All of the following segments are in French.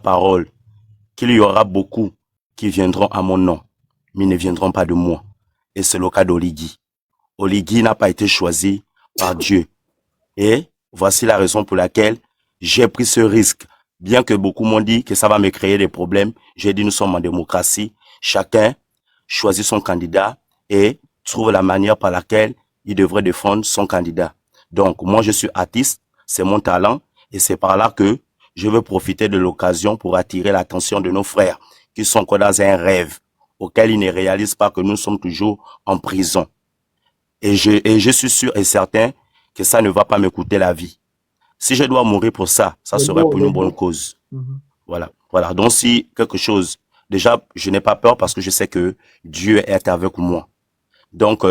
parole qu'il y aura beaucoup qui viendront à mon nom, mais ils ne viendront pas de moi. Et c'est le cas d'Oligui. Oligui n'a pas été choisi par Dieu. Et voici la raison pour laquelle j'ai pris ce risque. Bien que beaucoup m'ont dit que ça va me créer des problèmes, j'ai dit nous sommes en démocratie. Chacun choisit son candidat et trouve la manière par laquelle il devrait défendre son candidat. Donc, moi, je suis artiste, c'est mon talent et c'est par là que je veux profiter de l'occasion pour attirer l'attention de nos frères qui sont encore dans un rêve auquel ils ne réalisent pas que nous sommes toujours en prison. Et je suis sûr et certain que ça ne va pas me coûter la vie. Si je dois mourir pour ça, ça serait pour une bonne cause. Voilà. Voilà. Donc, si quelque chose, déjà, je n'ai pas peur parce que je sais que Dieu est avec moi. Donc,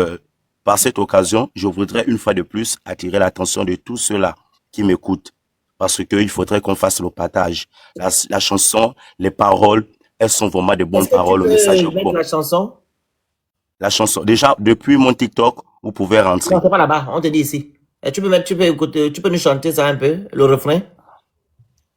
par cette occasion, je voudrais une fois de plus attirer l'attention de tous ceux-là qui m'écoutent. Parce qu'il faudrait qu'on fasse le partage. La chanson, les paroles, elles sont vraiment de bonnes paroles, le message est bon. La chanson? La chanson, déjà, depuis mon TikTok, vous pouvez rentrer. Non, c'est pas là-bas, on te dit ici. Et tu peux écouter, tu peux nous chanter ça un peu, le refrain?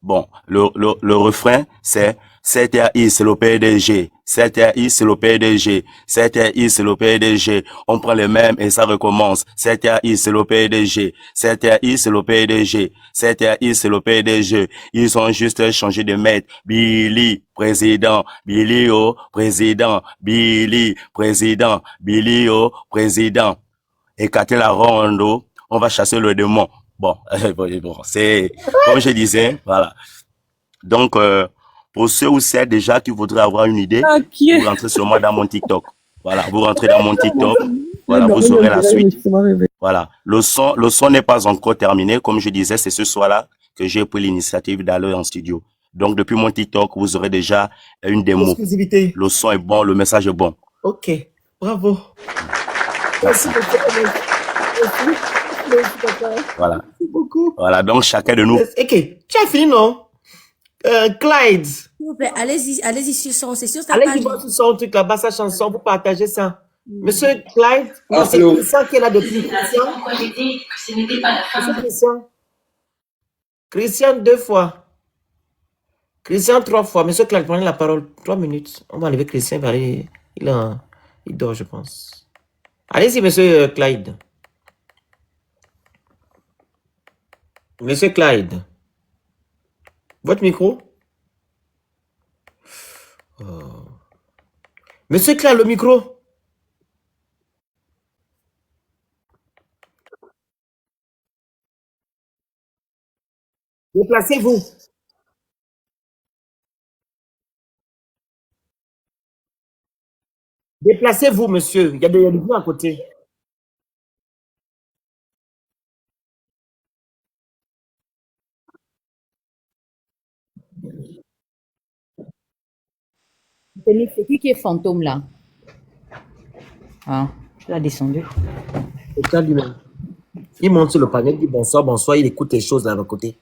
Bon, le refrain, c'est CTI, c'est le PDG. CTI, c'est le PDG. CTI, c'est le PDG. On prend les mêmes et ça recommence. CTI, c'est le PDG. CTI, c'est le PDG. CTI, c'est le PDG. Ils ont juste changé de maître. Billy, président. Billy, oh, président. Billy, président. Billy, oh, président. Écarter la ronde, on va chasser le démon. Bon, c'est comme je disais, voilà. Donc, pour ceux ou celles déjà qui voudraient avoir une idée, vous rentrez seulement dans mon TikTok. Voilà, vous rentrez dans mon TikTok. Voilà, vous aurez la suite. Voilà, le son n'est pas encore terminé. Comme je disais, c'est ce soir-là que j'ai pris l'initiative d'aller en studio. Donc, depuis mon TikTok, vous aurez déjà une démo. Exclusivité. Le son est bon, le message est bon. Ok, bravo. Merci. Voilà. Merci beaucoup. Voilà, donc chacun de nous. Ok, tu as fini, non? Clyde. S'il vous plaît, allez-y sur son, c'est sur sa Allez-y page. sur son truc là-bas, sa chanson, pour partager ça. Monsieur Clyde, c'est Christian qui est là depuis. Christian. Christian 2 fois. Christian 3 fois. Monsieur Clyde, prenez la parole. 3 minutes. On va enlever Christian. Il dort, je pense. Allez-y, monsieur Clyde. Monsieur Clyde. Votre micro? Oh. Monsieur Clyde, le micro? Déplacez-vous. Déplacez-vous, monsieur. Il y a des gens à côté. C'est qui est fantôme là? Ah, tu l'as descendu. Il monte sur le panel, il dit bonsoir, bonsoir, il écoute les choses là de côté.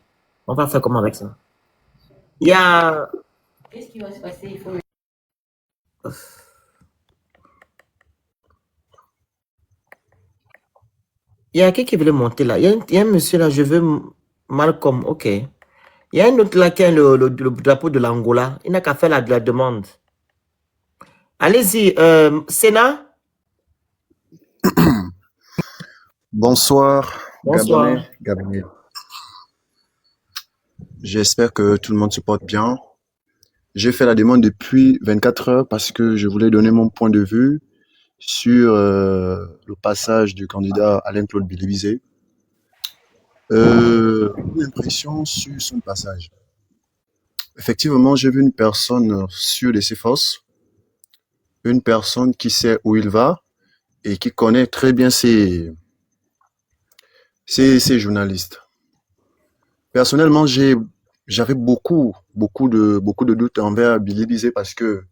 On va faire comment avec ça? Il y a... Qu'est-ce qui va se passer? Il y a qui voulait monter là? Il y a un monsieur là, je veux Malcolm, ok. Il y a un autre là qui a le drapeau de l'Angola. Il n'a qu'à faire la demande. Allez-y, Sénat. Bonsoir. Bonsoir. Gabonais. J'espère que tout le monde se porte bien. J'ai fait la demande depuis 24 heures parce que je voulais donner mon point de vue sur le passage du candidat Alain-Claude Bilibizé. L'impression sur son passage. Effectivement, j'ai vu une personne sûre de ses forces, une personne qui sait où il va et qui connaît très bien ses journalistes. Personnellement, j'avais beaucoup de doutes envers Bilibizé parce que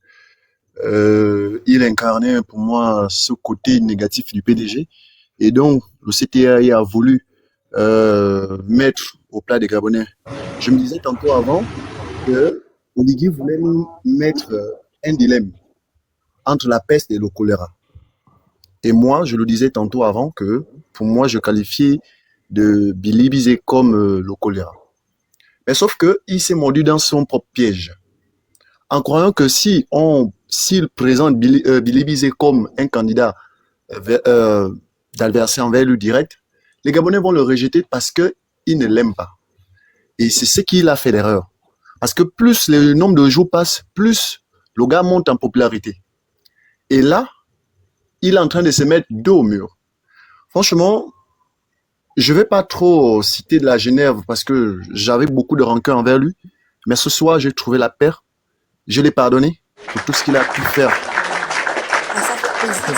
il incarnait pour moi ce côté négatif du PDG et donc le CTAI a voulu mettre au plat des Gabonais. Je me disais tantôt avant que Oligui voulait nous mettre un dilemme entre la peste et le choléra. Et moi, je le disais tantôt avant que pour moi, je qualifiais de Bilibizé comme le choléra. Mais sauf qu'il s'est mordu dans son propre piège. En croyant que s'il présente Billy Bizet comme un candidat d'adversaire envers lui direct, les Gabonais vont le rejeter parce qu'ils ne l'aiment pas. Et c'est ce qu'il a fait d'erreur. Parce que plus le nombre de jours passe, plus le gars monte en popularité. Et là, il est en train de se mettre dos au mur. Franchement, je ne vais pas trop citer de la Genève parce que j'avais beaucoup de rancœur envers lui. Mais ce soir, j'ai trouvé la paix. Je l'ai pardonné pour tout ce qu'il a pu faire. Ah, ça fait plaisir, ça.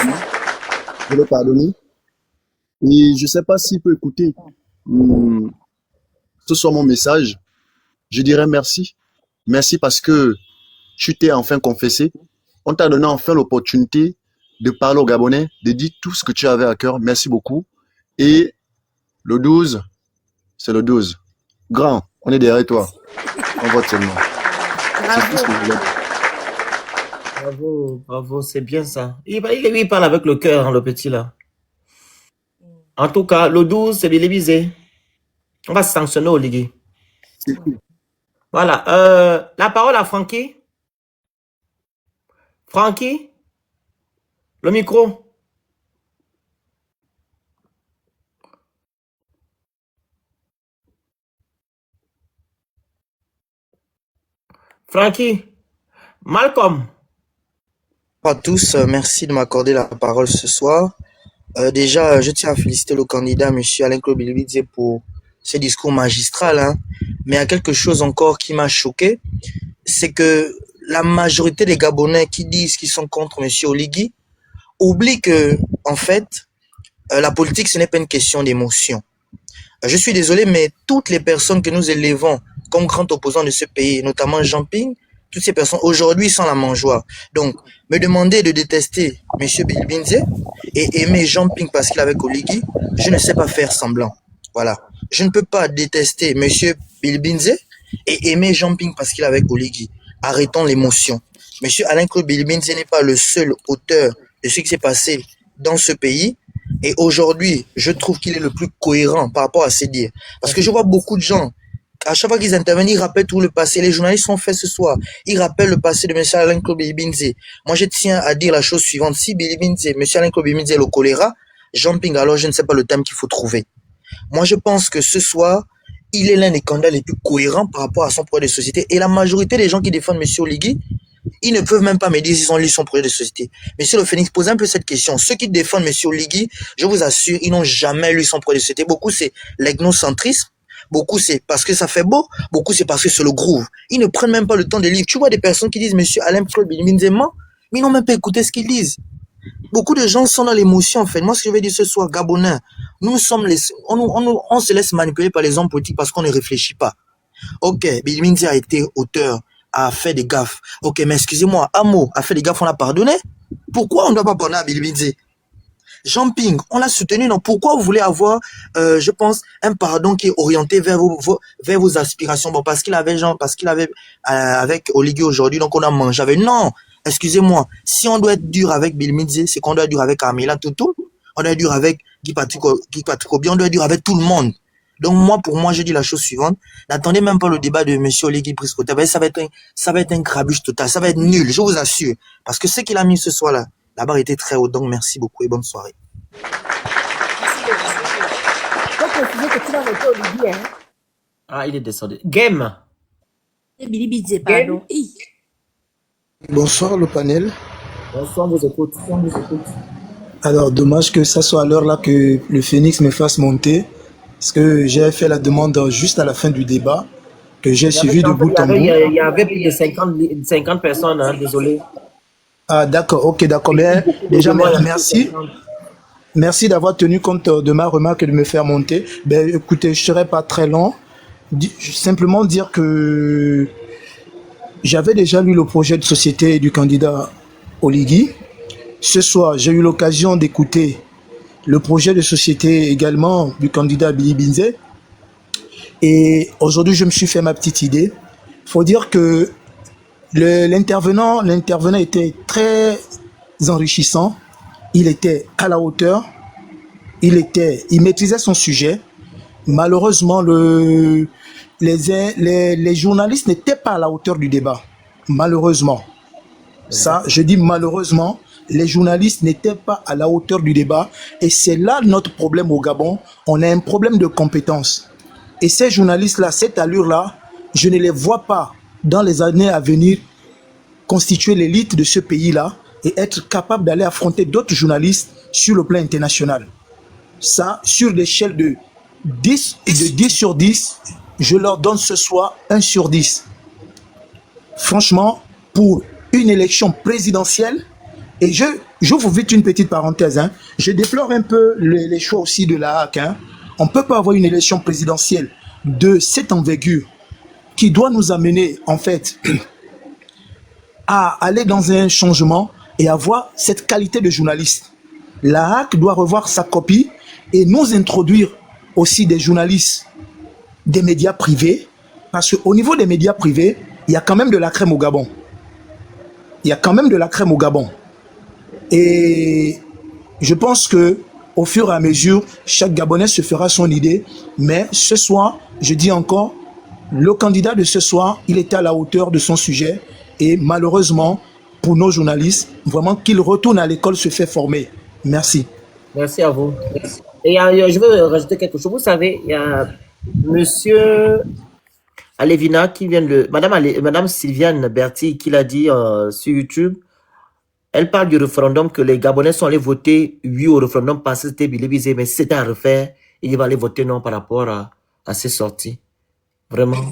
Je l'ai pardonné. Et je ne sais pas s'il peut écouter ce soit mon message. Je dirais merci. Merci parce que tu t'es enfin confessé. On t'a donné enfin l'opportunité de parler aux Gabonais, de dire tout ce que tu avais à cœur. Merci beaucoup. Et le 12, c'est le 12. Grand, on est derrière toi. On vote seulement. C'est tout ce que je voulais dire. Bravo, bravo, c'est bien ça. Il parle avec le cœur, hein, le petit là. En tout cas, le 12, c'est Billy Bizet. On va sanctionner Oligui. C'est tout. Voilà. La parole à Francky. Francky, le micro. Francky, Malcolm. Bonjour à tous, merci de m'accorder la parole ce soir. Déjà, je tiens à féliciter le candidat, M. Alain-Claude Bilibidze, pour ce discours magistral, hein. Mais il y a quelque chose encore qui m'a choqué, c'est que la majorité des Gabonais qui disent qu'ils sont contre M. Oligui oublient que, en fait, la politique, ce n'est pas une question d'émotion. Je suis désolé, mais toutes les personnes que nous élevons comme grands opposants de ce pays, notamment Jean Ping, toutes ces personnes aujourd'hui sont la mangeoire. Donc, me demander de détester M. Bilibinze et aimer Jean Ping parce qu'il est avec Oligui, je ne sais pas faire semblant. Voilà. Je ne peux pas détester M. Bilibinze et aimer Jean Ping parce qu'il est avec Oligui. Arrêtons l'émotion. M. Alain-Claude Bilibinze n'est pas le seul auteur de ce qui s'est passé dans ce pays. Et aujourd'hui, je trouve qu'il est le plus cohérent par rapport à ses dires. Parce que je vois beaucoup de gens, à chaque fois qu'ils interviennent, ils rappellent tout le passé. Les journalistes sont faits ce soir. Ils rappellent le passé de M. Alain-Claude Bilibinze. Moi, je tiens à dire la chose suivante. Si Bilibinze, M. Alain-Claude Bilibinze est le choléra, Jean Ping, alors je ne sais pas le thème qu'il faut trouver. Moi, je pense que ce soir, il est l'un des candidats les plus cohérents par rapport à son projet de société. Et la majorité des gens qui défendent M. Oligui, ils ne peuvent même pas me dire s'ils ont lu son projet de société. Monsieur le Phénix, posez un peu cette question. Ceux qui défendent M. Oligui, je vous assure, ils n'ont jamais lu son projet de société. Beaucoup, c'est l'ethnocentrisme. Beaucoup, c'est parce que ça fait beau. Beaucoup, c'est parce que c'est le groove. Ils ne prennent même pas le temps de lire. Tu vois des personnes qui disent, Monsieur Alain-Claude Bilibinze ment, mais ils n'ont même pas écouté ce qu'ils lisent. Beaucoup de gens sont dans l'émotion, en fait. Moi, ce que je vais dire ce soir, Gabonais, nous sommes on se laisse manipuler par les hommes politiques parce qu'on ne réfléchit pas. Ok, Bilibinze a été auteur, a fait des gaffes. Ok, mais excusez-moi, Amo a fait des gaffes, on l'a pardonné. Pourquoi on ne doit pas pardonner à Bilibinze? Jean Ping, on l'a soutenu, non? Pourquoi vous voulez avoir, je pense, un pardon qui est orienté vers vos aspirations? Bon, parce qu'il avait avec Oligui aujourd'hui, donc on a mangé avec. Non, excusez-moi. Si on doit être dur avec Bilibinze, c'est qu'on doit être dur avec Amila Toutou, on doit être dur avec Guy Patrick Obi, on doit être dur avec tout le monde. Donc moi, pour moi, je dis la chose suivante. N'attendez même pas le débat de M. Oligui Priscota. Ça va être un grabuge total. Ça va être nul, je vous assure. Parce que ce qu'il a mis ce soir-là, la barre était très haute. Donc merci beaucoup et bonne soirée. Faut préciser que tu vas voter Oligui, hein. Ah, il est descendu. Game. C'est Bilibidze, pardon. Hi. Bonsoir le panel. Bonsoir, vous écoute. Alors dommage que ça soit à l'heure là que le Phénix me fasse monter, parce que j'ai fait la demande juste à la fin du débat, que j'ai suivi de bout en bout. Il y avait plus de 50 personnes, hein, désolé. Ah d'accord, ok, d'accord. Mais déjà merci. Merci d'avoir tenu compte de ma remarque et de me faire monter. Ben écoutez, je ne serai pas très long. Simplement dire que j'avais déjà lu le projet de société du candidat Oligui. Ce soir, j'ai eu l'occasion d'écouter le projet de société également du candidat Bilibinze. Et aujourd'hui, je me suis fait ma petite idée. Il faut dire que l'intervenant était très enrichissant. Il était à la hauteur. Il maîtrisait son sujet. Malheureusement, les journalistes n'étaient pas à la hauteur du débat, malheureusement. Ça, je dis malheureusement, les journalistes n'étaient pas à la hauteur du débat. Et c'est là notre problème au Gabon. On a un problème de compétence. Et ces journalistes-là, cette allure-là, je ne les vois pas dans les années à venir constituer l'élite de ce pays-là et être capable d'aller affronter d'autres journalistes sur le plan international. Ça, sur l'échelle de 10 sur 10, je leur donne ce soir 1 sur 10. Franchement, pour une élection présidentielle, et j'ouvre vite une petite parenthèse, hein, je déplore un peu les choix aussi de la HAC. Hein. On ne peut pas avoir une élection présidentielle de cette envergure qui doit nous amener, en fait, à aller dans un changement et avoir cette qualité de journaliste. La HAC doit revoir sa copie et nous introduire aussi des journalistes des médias privés, parce qu'au niveau des médias privés, il y a quand même de la crème au Gabon. Il y a quand même de la crème au Gabon. Et je pense que au fur et à mesure, chaque Gabonais se fera son idée. Mais ce soir, je dis encore, le candidat de ce soir, il était à la hauteur de son sujet. Et malheureusement, pour nos journalistes, vraiment qu'il retourne à l'école se fait former. Merci. Merci à vous. Et je veux rajouter quelque chose. Vous savez, il y a monsieur Alevina qui vient de... Madame Sylviane Berti qui l'a dit sur YouTube. Elle parle du référendum que les Gabonais sont allés voter oui au référendum parce que c'était Bilibizé, mais si c'était à refaire, ils vont aller voter non par rapport à ces sorties. Vraiment.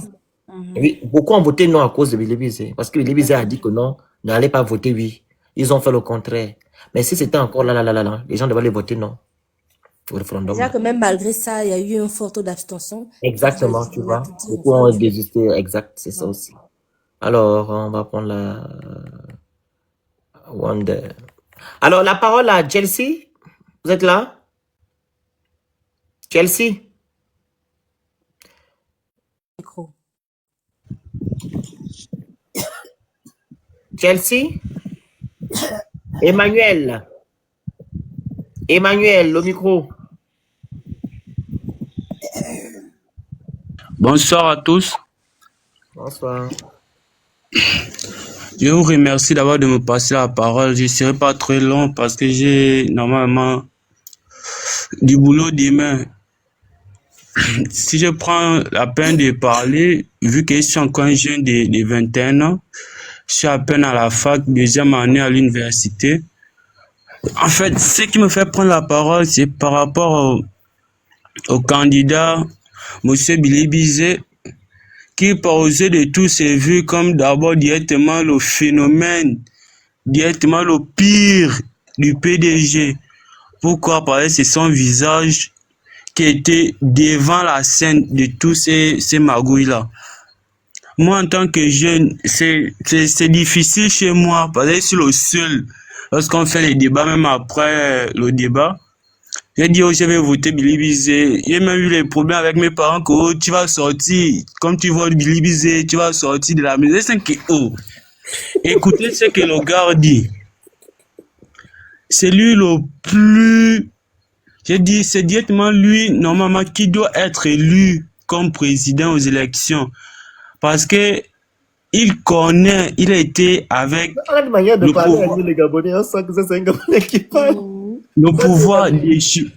Oui, beaucoup ont voté non à cause de Bilibizé. Parce que Bilibizé a dit que non, n'allez pas voter oui. Ils ont fait le contraire. Mais si c'était encore là, les gens devaient aller voter non au référendum. Déjà que même malgré ça, il y a eu un fort taux d'abstention. Exactement, tu vois. Beaucoup ont désisté. Exact, c'est ça aussi. Alors, on va prendre la... Wonder. Alors, la parole à Chelsea. Vous êtes là? Chelsea? Micro. Chelsea? Emmanuel, le micro. Bonsoir à tous. Bonsoir. Je vous remercie d'avoir de me passer la parole. Je ne serai pas très long parce que j'ai normalement du boulot demain. Si je prends la peine de parler, vu que je suis encore un jeune de 21 ans, je suis à peine à la fac, deuxième année à l'université. En fait, ce qui me fait prendre la parole, c'est par rapport au candidat, M. Bilibizé, qui posait de tous ses vues comme d'abord directement le phénomène, directement le pire du PDG. Pourquoi? Parce que c'est son visage qui était devant la scène de tous ces magouilles-là. Moi, en tant que jeune, c'est difficile chez moi, parce que je suis le seul. Lorsqu'on fait les débats, même après le débat, j'ai dit, oh, je vais voter Bilibizé. J'ai même eu les problèmes avec mes parents que oh, tu vas sortir, comme tu votes Bilibizé, tu vas sortir de la maison. C'est que, oh, écoutez ce que le gars dit. C'est lui le plus, j'ai dit, c'est directement lui, normalement, qui doit être élu comme président aux élections. Parce que il connaît, il a été avec le pouvoir déchu.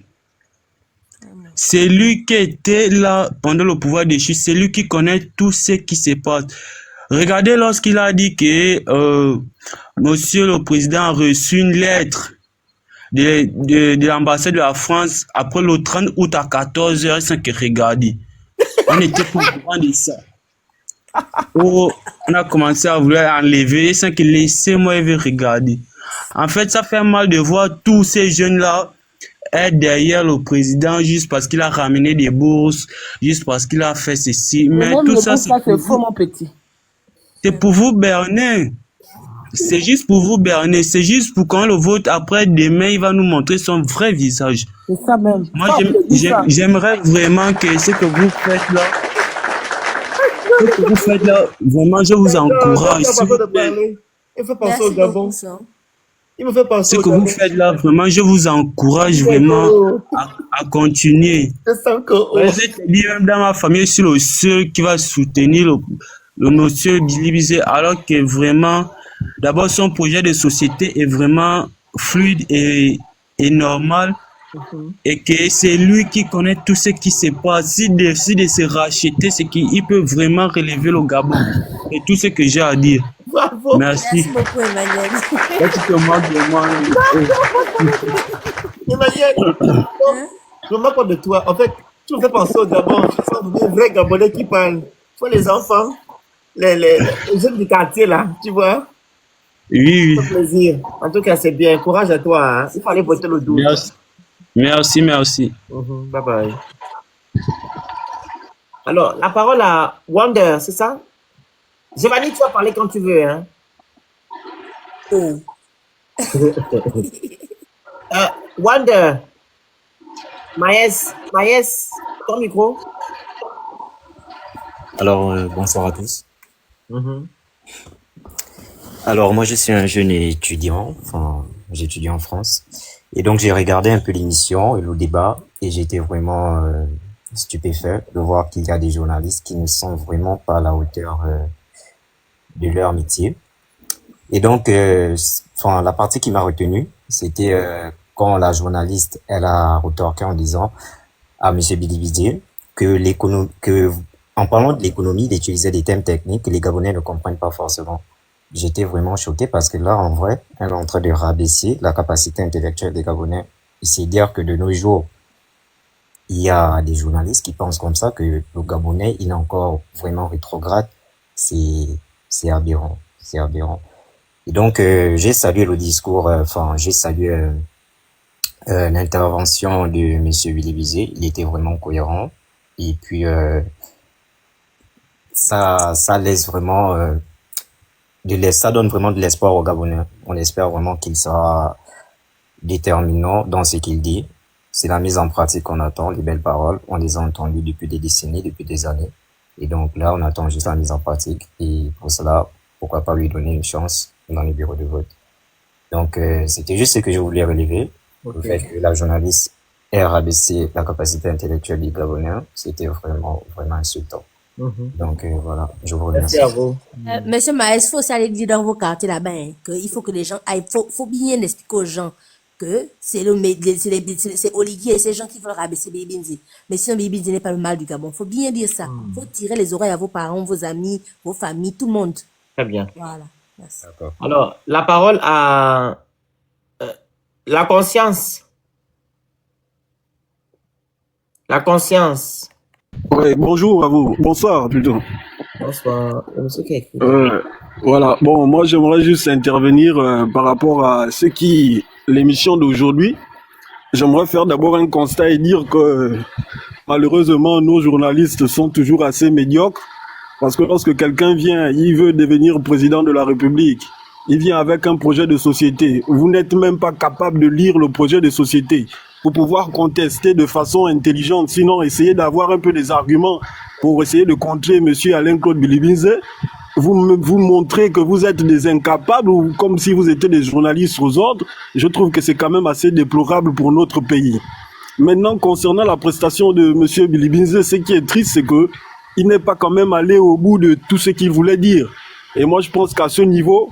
C'est lui qui était là pendant le pouvoir déchu. C'est lui qui connaît tout ce qui se passe. Regardez lorsqu'il a dit que Monsieur le Président a reçu une lettre de l'ambassade de la France après le 30 août à 14h sans que regarder. On était pas au courant de ça. Oh, on a commencé à vouloir enlever sans que laissez-moi regarder. En fait, ça fait mal de voir tous ces jeunes-là être derrière le président juste parce qu'il a ramené des bourses, juste parce qu'il a fait ceci. Mais tout ça, c'est faux, mon petit. C'est pour vous berner. C'est juste pour vous berner. C'est juste pour qu'on le vote après demain, il va nous montrer son vrai visage. C'est ça même. Moi, j'aimerais vraiment que ce que vous faites là, vraiment, je vous encourage. Il faut penser au Gabon. Il me fait penser Ce au que vous Gabon. faites là, vraiment, je vous encourage C'est vraiment que, à continuer. c'est ça que, Ouais, je te dis, même dans ma famille, je suis le seul qui va soutenir le monsieur Billy Bizet, alors que vraiment, d'abord, son projet de société est vraiment fluide et normal, et que c'est lui qui connaît tout ce qui se passe. S'il décide de se racheter, c'est qu'il peut vraiment relever le Gabon. C'est tout ce que j'ai à dire. bravo. Merci. Merci beaucoup, Emmanuel. Là, tu te moques de moi. Emmanuel, Hein? je me moque de toi. En fait, tu me fais penser au Gabon. Ce sont des vrais Gabonais qui parlent. Soit les enfants, les jeunes du quartier, là, tu vois. Oui, Ça oui. fait plaisir. En tout cas, c'est bien. Courage à toi. Hein. Il fallait voter le 12. Merci. Merci, merci. Bye bye. Alors, la parole à Wonder, c'est ça? Giovanni, tu vas parler quand tu veux. Hein? Oh. Wonder, Maës, ton micro. Alors, bonsoir à tous. Mhm. Alors, moi, je suis un jeune étudiant, enfin, j'étudie en France. Et donc, j'ai regardé un peu l'émission et le débat, et j'étais vraiment stupéfait de voir qu'il y a des journalistes qui ne sont vraiment pas à la hauteur de leur métier. Et donc, enfin, la partie qui m'a retenu, c'était quand la journaliste, elle a retorqué en disant à Monsieur Billy Bidier en parlant de l'économie, il utilisait des thèmes techniques que les Gabonais ne comprennent pas forcément. J'étais vraiment choqué parce que là, en vrai, elle est en train de rabaisser la capacité intellectuelle des Gabonais. Et c'est dire que de nos jours, il y a des journalistes qui pensent comme ça, que le Gabonais, il est encore vraiment rétrograde. C'est aberrant. C'est aberrant. Et donc, j'ai salué le discours, j'ai salué l'intervention de Monsieur Willy Bizet. Il était vraiment cohérent. Et puis, ça laisse vraiment ça donne vraiment de l'espoir aux Gabonais. On espère vraiment qu'il sera déterminant dans ce qu'il dit. C'est la mise en pratique qu'on attend, les belles paroles. On les a entendues depuis des décennies, depuis des années. Et donc là, on attend juste la mise en pratique. Et pour cela, pourquoi pas lui donner une chance dans les bureaux de vote. Donc, c'était juste ce que je voulais relever. Le fait que la journaliste ait rabaissé la capacité intellectuelle des Gabonais, c'était vraiment, vraiment insultant. Donc, voilà, je vous remercie. Merci à vous. Monsieur Maës, il faut aussi aller dire dans vos quartiers là-bas, hein, qu'il faut que les gens aillent, faut bien expliquer aux gens que c'est Oligui et ces gens qui veulent rabaisser Baby Binzi. Mais sinon, Baby Binzi n'est pas le mal du Gabon. Faut bien dire ça. Faut tirer les oreilles à vos parents, vos amis, vos familles, tout le monde. Très bien. Voilà. Merci. D'accord. Alors, la parole à la conscience. La conscience. Ouais, bonjour à vous. Bonsoir plutôt. Bonsoir. Monsieur qui a écrit. Voilà. Bon, moi j'aimerais juste intervenir par rapport à l'émission d'aujourd'hui. J'aimerais faire d'abord un constat et dire que malheureusement nos journalistes sont toujours assez médiocres parce que lorsque quelqu'un vient, il veut devenir président de la République, il vient avec un projet de société. Vous n'êtes même pas capable de lire le projet de société pour pouvoir contester de façon intelligente, sinon essayer d'avoir un peu des arguments pour essayer de contrer monsieur Alain-Claude Bilibinze. Vous montrez que vous êtes des incapables ou comme si vous étiez des journalistes aux ordres. Je trouve que c'est quand même assez déplorable pour notre pays. Maintenant, concernant la prestation de monsieur Bilibinze, ce qui est triste, c'est que il n'est pas quand même allé au bout de tout ce qu'il voulait dire. Et moi, je pense qu'à ce niveau,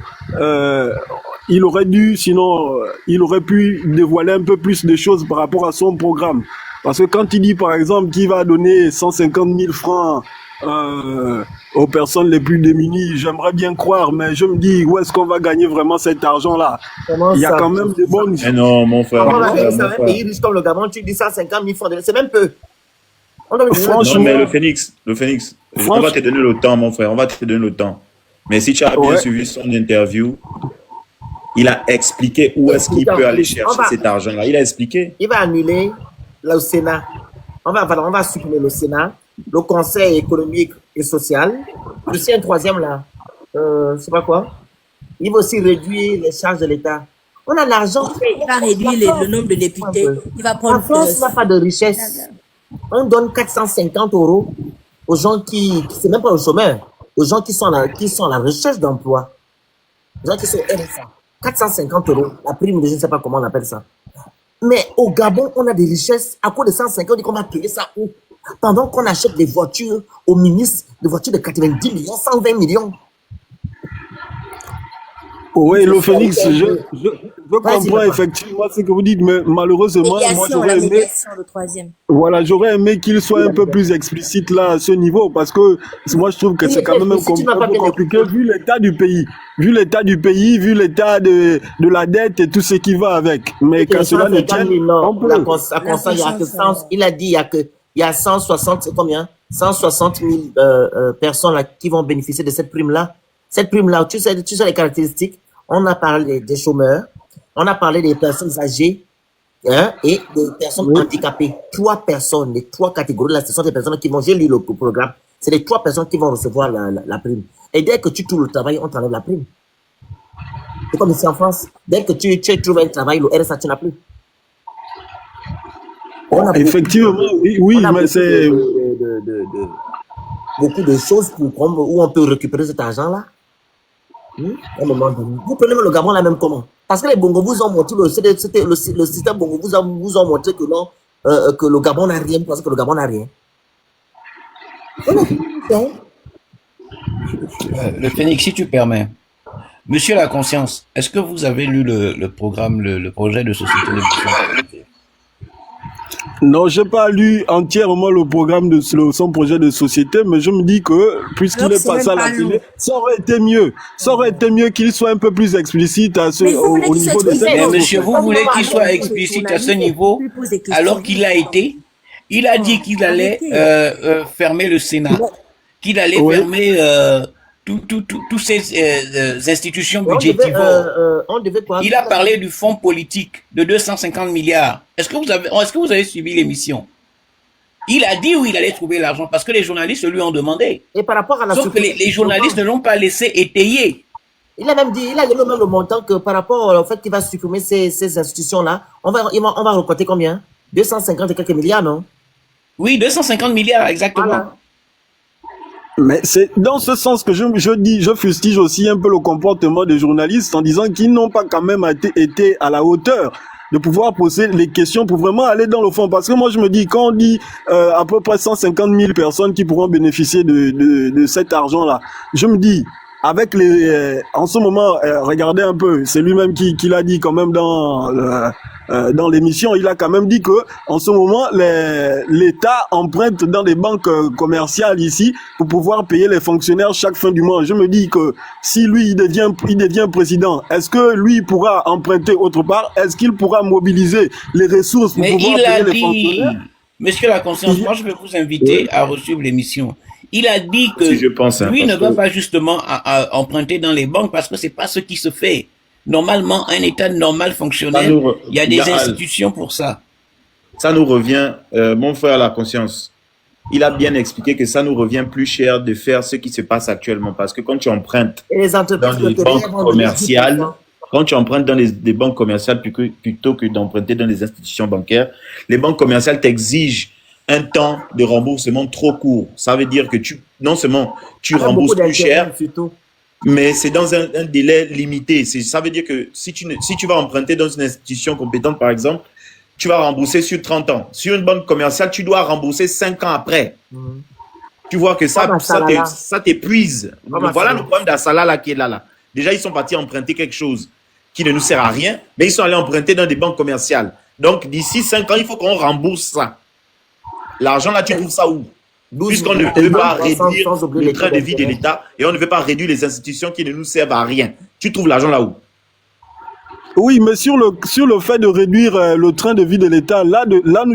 il aurait dû, sinon, il aurait pu dévoiler un peu plus de choses par rapport à son programme. Parce que quand il dit, par exemple, qu'il va donner 150 000 francs aux personnes les plus démunies, j'aimerais bien croire, mais je me dis, où est-ce qu'on va gagner vraiment cet argent-là? Comment Il y a ça? quand même des bonnes... Mais non, mon frère. Comment on Mon va frère, gagner ça? mon Un frère. pays riche comme le Gabon, tu dis 150 000 francs. C'est même peu. On doit me donner Franchement, Non, mais le Phoenix, on va te donner le temps, mon frère, on va te donner le temps. Mais si tu as bien Ouais. suivi son interview, il a expliqué où est-ce qu'il peut aller chercher cet argent-là. Il a expliqué. Il va annuler le Sénat. On va supprimer le Sénat, le Conseil économique et social. Aussi un troisième là. Je sais pas quoi. Il va aussi réduire les charges de l'État. On a l'argent. Il va réduire le nombre de députés. Il va En prendre France, n'a pas de richesse. On donne 450 € aux gens qui c'est même pas aux chômeurs, aux gens qui sont à la recherche d'emploi. Les gens qui sont RSA. 450 €, la prime de je ne sais pas comment on appelle ça. Mais au Gabon, on a des richesses. À cause de 150, on dit qu'on va payer ça où? Pendant qu'on achète des voitures aux ministres, des voitures de 90 millions, 120 millions. Oui, le Phoenix, je comprends effectivement ce que vous dites, mais malheureusement, moi Médiation, la j'aurais aimé, médiation, le troisième. voilà, j'aurais aimé qu'il soit un peu plus explicite là à ce niveau, parce que moi je trouve que c'est quand même Si tu n'as un pas peu bien compliqué écouté, vu l'état du pays, vu l'état de la dette et tout ce qui va avec. Mais que qu'à les cela ne 150 tienne, 000, on non, la peut. constat, il y a que L'impuissance, 100, il a dit, il y a 160, c'est combien? 160 000 personnes là, qui vont bénéficier de cette prime-là. Cette prime-là, tu sais les caractéristiques. On a parlé des chômeurs, on a parlé des personnes âgées, hein, et des personnes Oui. handicapées. 3 personnes, les 3 catégories là, ce sont des personnes qui vont, j'ai lu le programme, c'est les 3 personnes qui vont recevoir la prime. Et dès que tu trouves le travail, on t'enlève la prime. C'est comme ici en France. Dès que tu trouves un travail, le RSA, tu n'as plus. On a Effectivement, oui, on a mais c'est... beaucoup de choses où on peut récupérer cet argent-là. À un moment donné. Vous prenez le Gabon là même comment? Parce que les Bongo vous ont montré, le système Bongo vous ont montré que non, que le Gabon n'a rien, parce que le Gabon n'a rien. Le Phénix, si tu permets. Monsieur la conscience, est-ce que vous avez lu le programme, le projet de société de mission? Non, j'ai pas lu entièrement le programme de son projet de société, mais je me dis que, puisqu'il Donc, est c'est passé même à pas la long. télé, ça aurait été mieux. Ça aurait été mieux qu'il soit un peu plus explicite Mais vous voulez au qu'il soit niveau de explicite, cette Mais non? monsieur, vous Comme voulez maman qu'il a soit dit, explicite à ce journaliste, niveau, lui pose des alors questions. qu'il a été, il a dit qu'il allait Arrêtez. fermer le Sénat, qu'il allait Oui. fermer tous ces institutions Et budgétivores. on devait quoi? Il a parlé du fonds politique de 250 milliards. Est-ce que vous avez suivi l'émission? Il a dit où il allait trouver l'argent parce que les journalistes lui ont demandé. Et par rapport à la Sauf que les journalistes ne l'ont pas laissé étayer. il a même dit, il a donné même le montant que par rapport au fait qu'il va supprimer ces institutions-là, on va recompter combien? 250 et quelques milliards, non? Oui, 250 milliards, exactement. Voilà. Mais c'est dans ce sens que je fustige aussi un peu le comportement des journalistes en disant qu'ils n'ont pas quand même été à la hauteur de pouvoir poser les questions pour vraiment aller dans le fond. Parce que moi, je me dis, quand on dit à peu près 150 000 personnes qui pourront bénéficier de cet argent-là, je me dis, avec en ce moment, regardez un peu, c'est lui-même qui l'a dit quand même dans l'émission, il a quand même dit que en ce moment, l'État emprunte dans des banques commerciales ici pour pouvoir payer les fonctionnaires chaque fin du mois. Je me dis que si lui, il devient président, est-ce que lui pourra emprunter autre part? Est-ce qu'il pourra mobiliser les ressources pour Mais pouvoir il a payer les dit, fonctionnaires? monsieur la conscience, moi je vais vous inviter à resuivre l'émission. Il a dit que Si je pense, hein, lui ne parce va que pas justement à emprunter dans les banques parce que c'est pas ce qui se fait. Normalement, un État normal ça fonctionnel, nous, il y a des Yael, institutions pour ça. ça nous revient, mon frère, à la conscience. Il a bien expliqué que ça nous revient plus cher de faire ce qui se passe actuellement parce que quand tu empruntes Et les dans entreprises les pétrolières banques vont donner 10%. commerciales, quand tu empruntes dans des banques commerciales plutôt que d'emprunter dans les institutions bancaires, les banques commerciales t'exigent un temps de remboursement trop court. Ça veut dire que non seulement tu Avec beaucoup rembourses plus d'intérêt, cher, surtout. mais c'est dans un délai limité. Ça veut dire que si tu vas emprunter dans une institution compétente, par exemple, tu vas rembourser sur 30 ans. Sur une banque commerciale, tu dois rembourser 5 ans après. Tu vois que Comme à Salala. ça t'épuise. Comme à Voilà Salala. le problème d'Assala là qui est là. Déjà, ils sont partis emprunter quelque chose qui ne nous sert à rien, mais ils sont allés emprunter dans des banques commerciales. Donc, d'ici 5 ans, il faut qu'on rembourse ça. L'argent là, tu trouves ça où? 12 Puisqu'on ne milliards, veut pas sans réduire oublier le les train taux de vie de d'intérêt. l'État et on ne veut pas réduire les institutions qui ne nous servent à rien. Tu trouves l'argent là où? Oui, mais sur le fait de réduire le train de vie de l'État, là,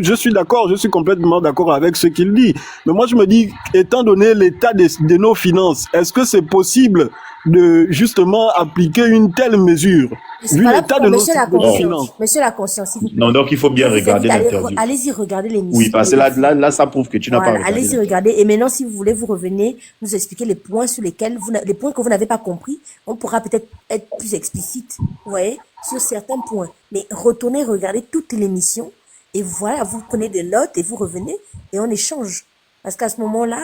je suis d'accord, je suis complètement d'accord avec ce qu'il dit. Mais moi, je me dis, étant donné l'état de nos finances, est-ce que c'est possible de justement appliquer une telle mesure C'est vu pas là l'état pourquoi, de monsieur la nos conscience. finances? Monsieur la conscience, s'il vous plaît. Non, donc il faut bien Je vous regarder invite à aller l'interview. allez-y regarder l'émission. Oui, parce que là, ça prouve que tu n'as pas Voilà, regardé. allez-y regarder. Et maintenant, si vous voulez, vous revenez nous expliquer les points sur lesquels les points que vous n'avez pas compris. On pourra peut-être être plus explicite, vous voyez, sur certains points. Mais retournez regarder toute l'émission et voilà, vous prenez des notes et vous revenez et on échange. Parce qu'à ce moment-là,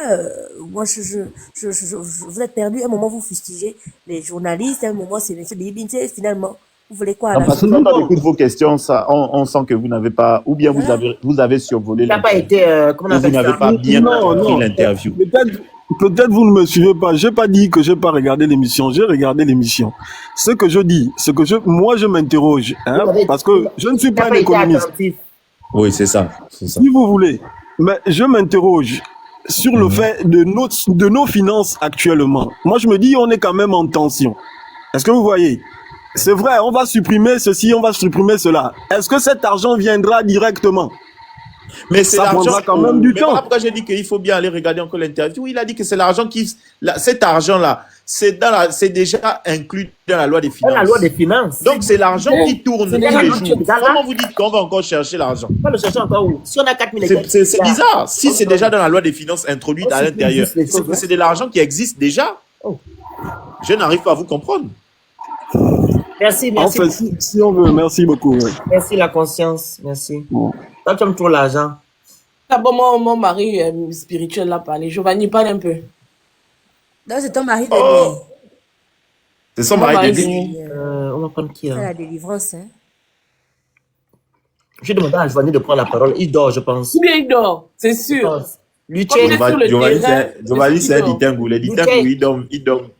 moi, vous êtes perdu. À un moment, vous fustigez les journalistes. À un moment, c'est M. Bilibinté. Finalement, Vous voulez quoi Non, là? parce que quand on écoute vos questions, ça, on sent que vous n'avez pas, ou bien vous avez survolé Il n'a pas l'interview, été, comment on ou vous appelle n'avez ça? pas bien Non, compris non. l'interview. Peut-être vous ne me suivez pas. J'ai pas dit que j'ai pas regardé l'émission. J'ai regardé l'émission. Ce que je dis, moi je m'interroge, hein, parce que je ne suis Il n'a pas un pas été économiste. attentif. Oui, c'est ça. C'est ça. Si vous voulez, mais je m'interroge sur le fait de nos finances actuellement. Moi, je me dis, on est quand même en tension. Est-ce que vous voyez? C'est vrai, on va supprimer ceci, on va supprimer cela. Est-ce que cet argent viendra directement? Mais c'est Ça l'argent. prendra quand même du Mais temps. voilà pourquoi j'ai dit qu'il faut bien aller regarder encore l'interview. Il a dit que c'est l'argent cet argent-là, c'est déjà inclus dans la loi des Dans finances. la loi des finances. Donc c'est l'argent qui tourne C'est tous déjà les l'argent jours. qui est là. Comment vous dites qu'on va encore chercher l'argent? On va le chercher encore où? Si on a 4 000 C'est bizarre. Si c'est déjà dans la loi des finances introduite Oh, à c'est l'intérieur, plus juste les c'est choses, que hein. c'est de l'argent qui existe déjà. Oh. Je n'arrive pas à vous comprendre. Merci, merci. Enfin, si on veut, merci beaucoup. Ouais. Merci la conscience. Merci. Bon. Toi, tu aimes trop l'argent. D'abord, mon mari spirituel l'a parlé. Giovanni, parle un peu. Non, c'est ton mari de Oh. C'est son Mon mari mari de de nuit. nuit. On va prendre qui C'est là? la délivrance. Hein. J'ai demandé à Giovanni de prendre la parole. Il dort, je pense. Ou bien il dort, c'est sûr. Lui, Comme il est sur le terrain, Giovanni, c'est un il dort. ditangou. Les ditangou,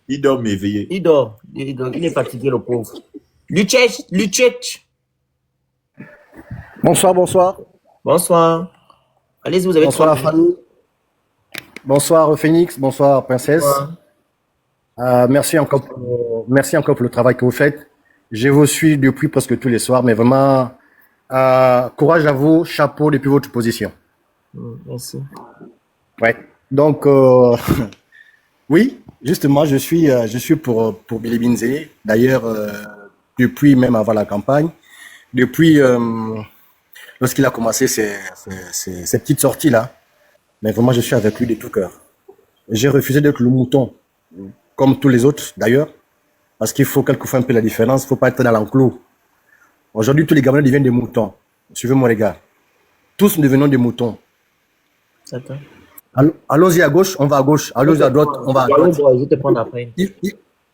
il dort éveillé. Il dort. Il est fatigué, le pauvre. Lucech. Bonsoir, bonsoir. Bonsoir. Allez-y, vous avez Bonsoir la famille. Bonsoir Phoenix, bonsoir Princesse. Merci encore pour le travail que vous faites. Je vous suis depuis presque tous les soirs, mais vraiment, courage à vous, chapeau depuis votre position. Merci. Ouais. Donc, oui, justement, je suis pour Billy Binze. D'ailleurs, depuis même avant la campagne, depuis lorsqu'il a commencé ces petites sorties-là, mais vraiment, je suis avec lui de tout cœur. J'ai refusé d'être le mouton, comme tous les autres d'ailleurs, parce qu'il faut quelquefois un peu la différence, il ne faut pas être dans l'enclos. Aujourd'hui, tous les Gabonais deviennent des moutons. Suivez mon regard. Tous nous devenons des moutons. Attends. Allons-y à gauche, on va à gauche. Allons-y à droite, on va à droite. Je vais te prendre après.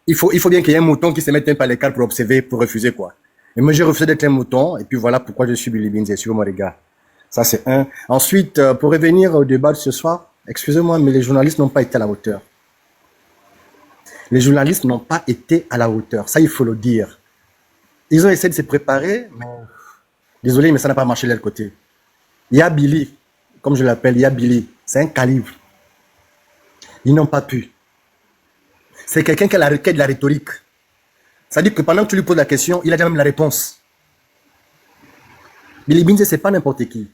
Il faut bien qu'il y ait un mouton qui se mette un peu à l'écart pour observer, pour refuser quoi. Et moi, j'ai refusé d'être un mouton, et puis voilà pourquoi je suis Billy Binze, suivez mon regard. Ça, c'est un. Ensuite, pour revenir au débat de ce soir, excusez-moi, mais les journalistes n'ont pas été à la hauteur. Les journalistes n'ont pas été à la hauteur. Ça, il faut le dire. Ils ont essayé de se préparer, mais désolé, mais ça n'a pas marché de l'autre côté. Il y a Billy, comme je l'appelle, il y a Billy. C'est un calibre. Ils n'ont pas pu. C'est quelqu'un qui a de la rhétorique. C'est-à-dire que pendant que tu lui poses la question, il a déjà même la réponse. Billy Binze, c'est pas n'importe qui.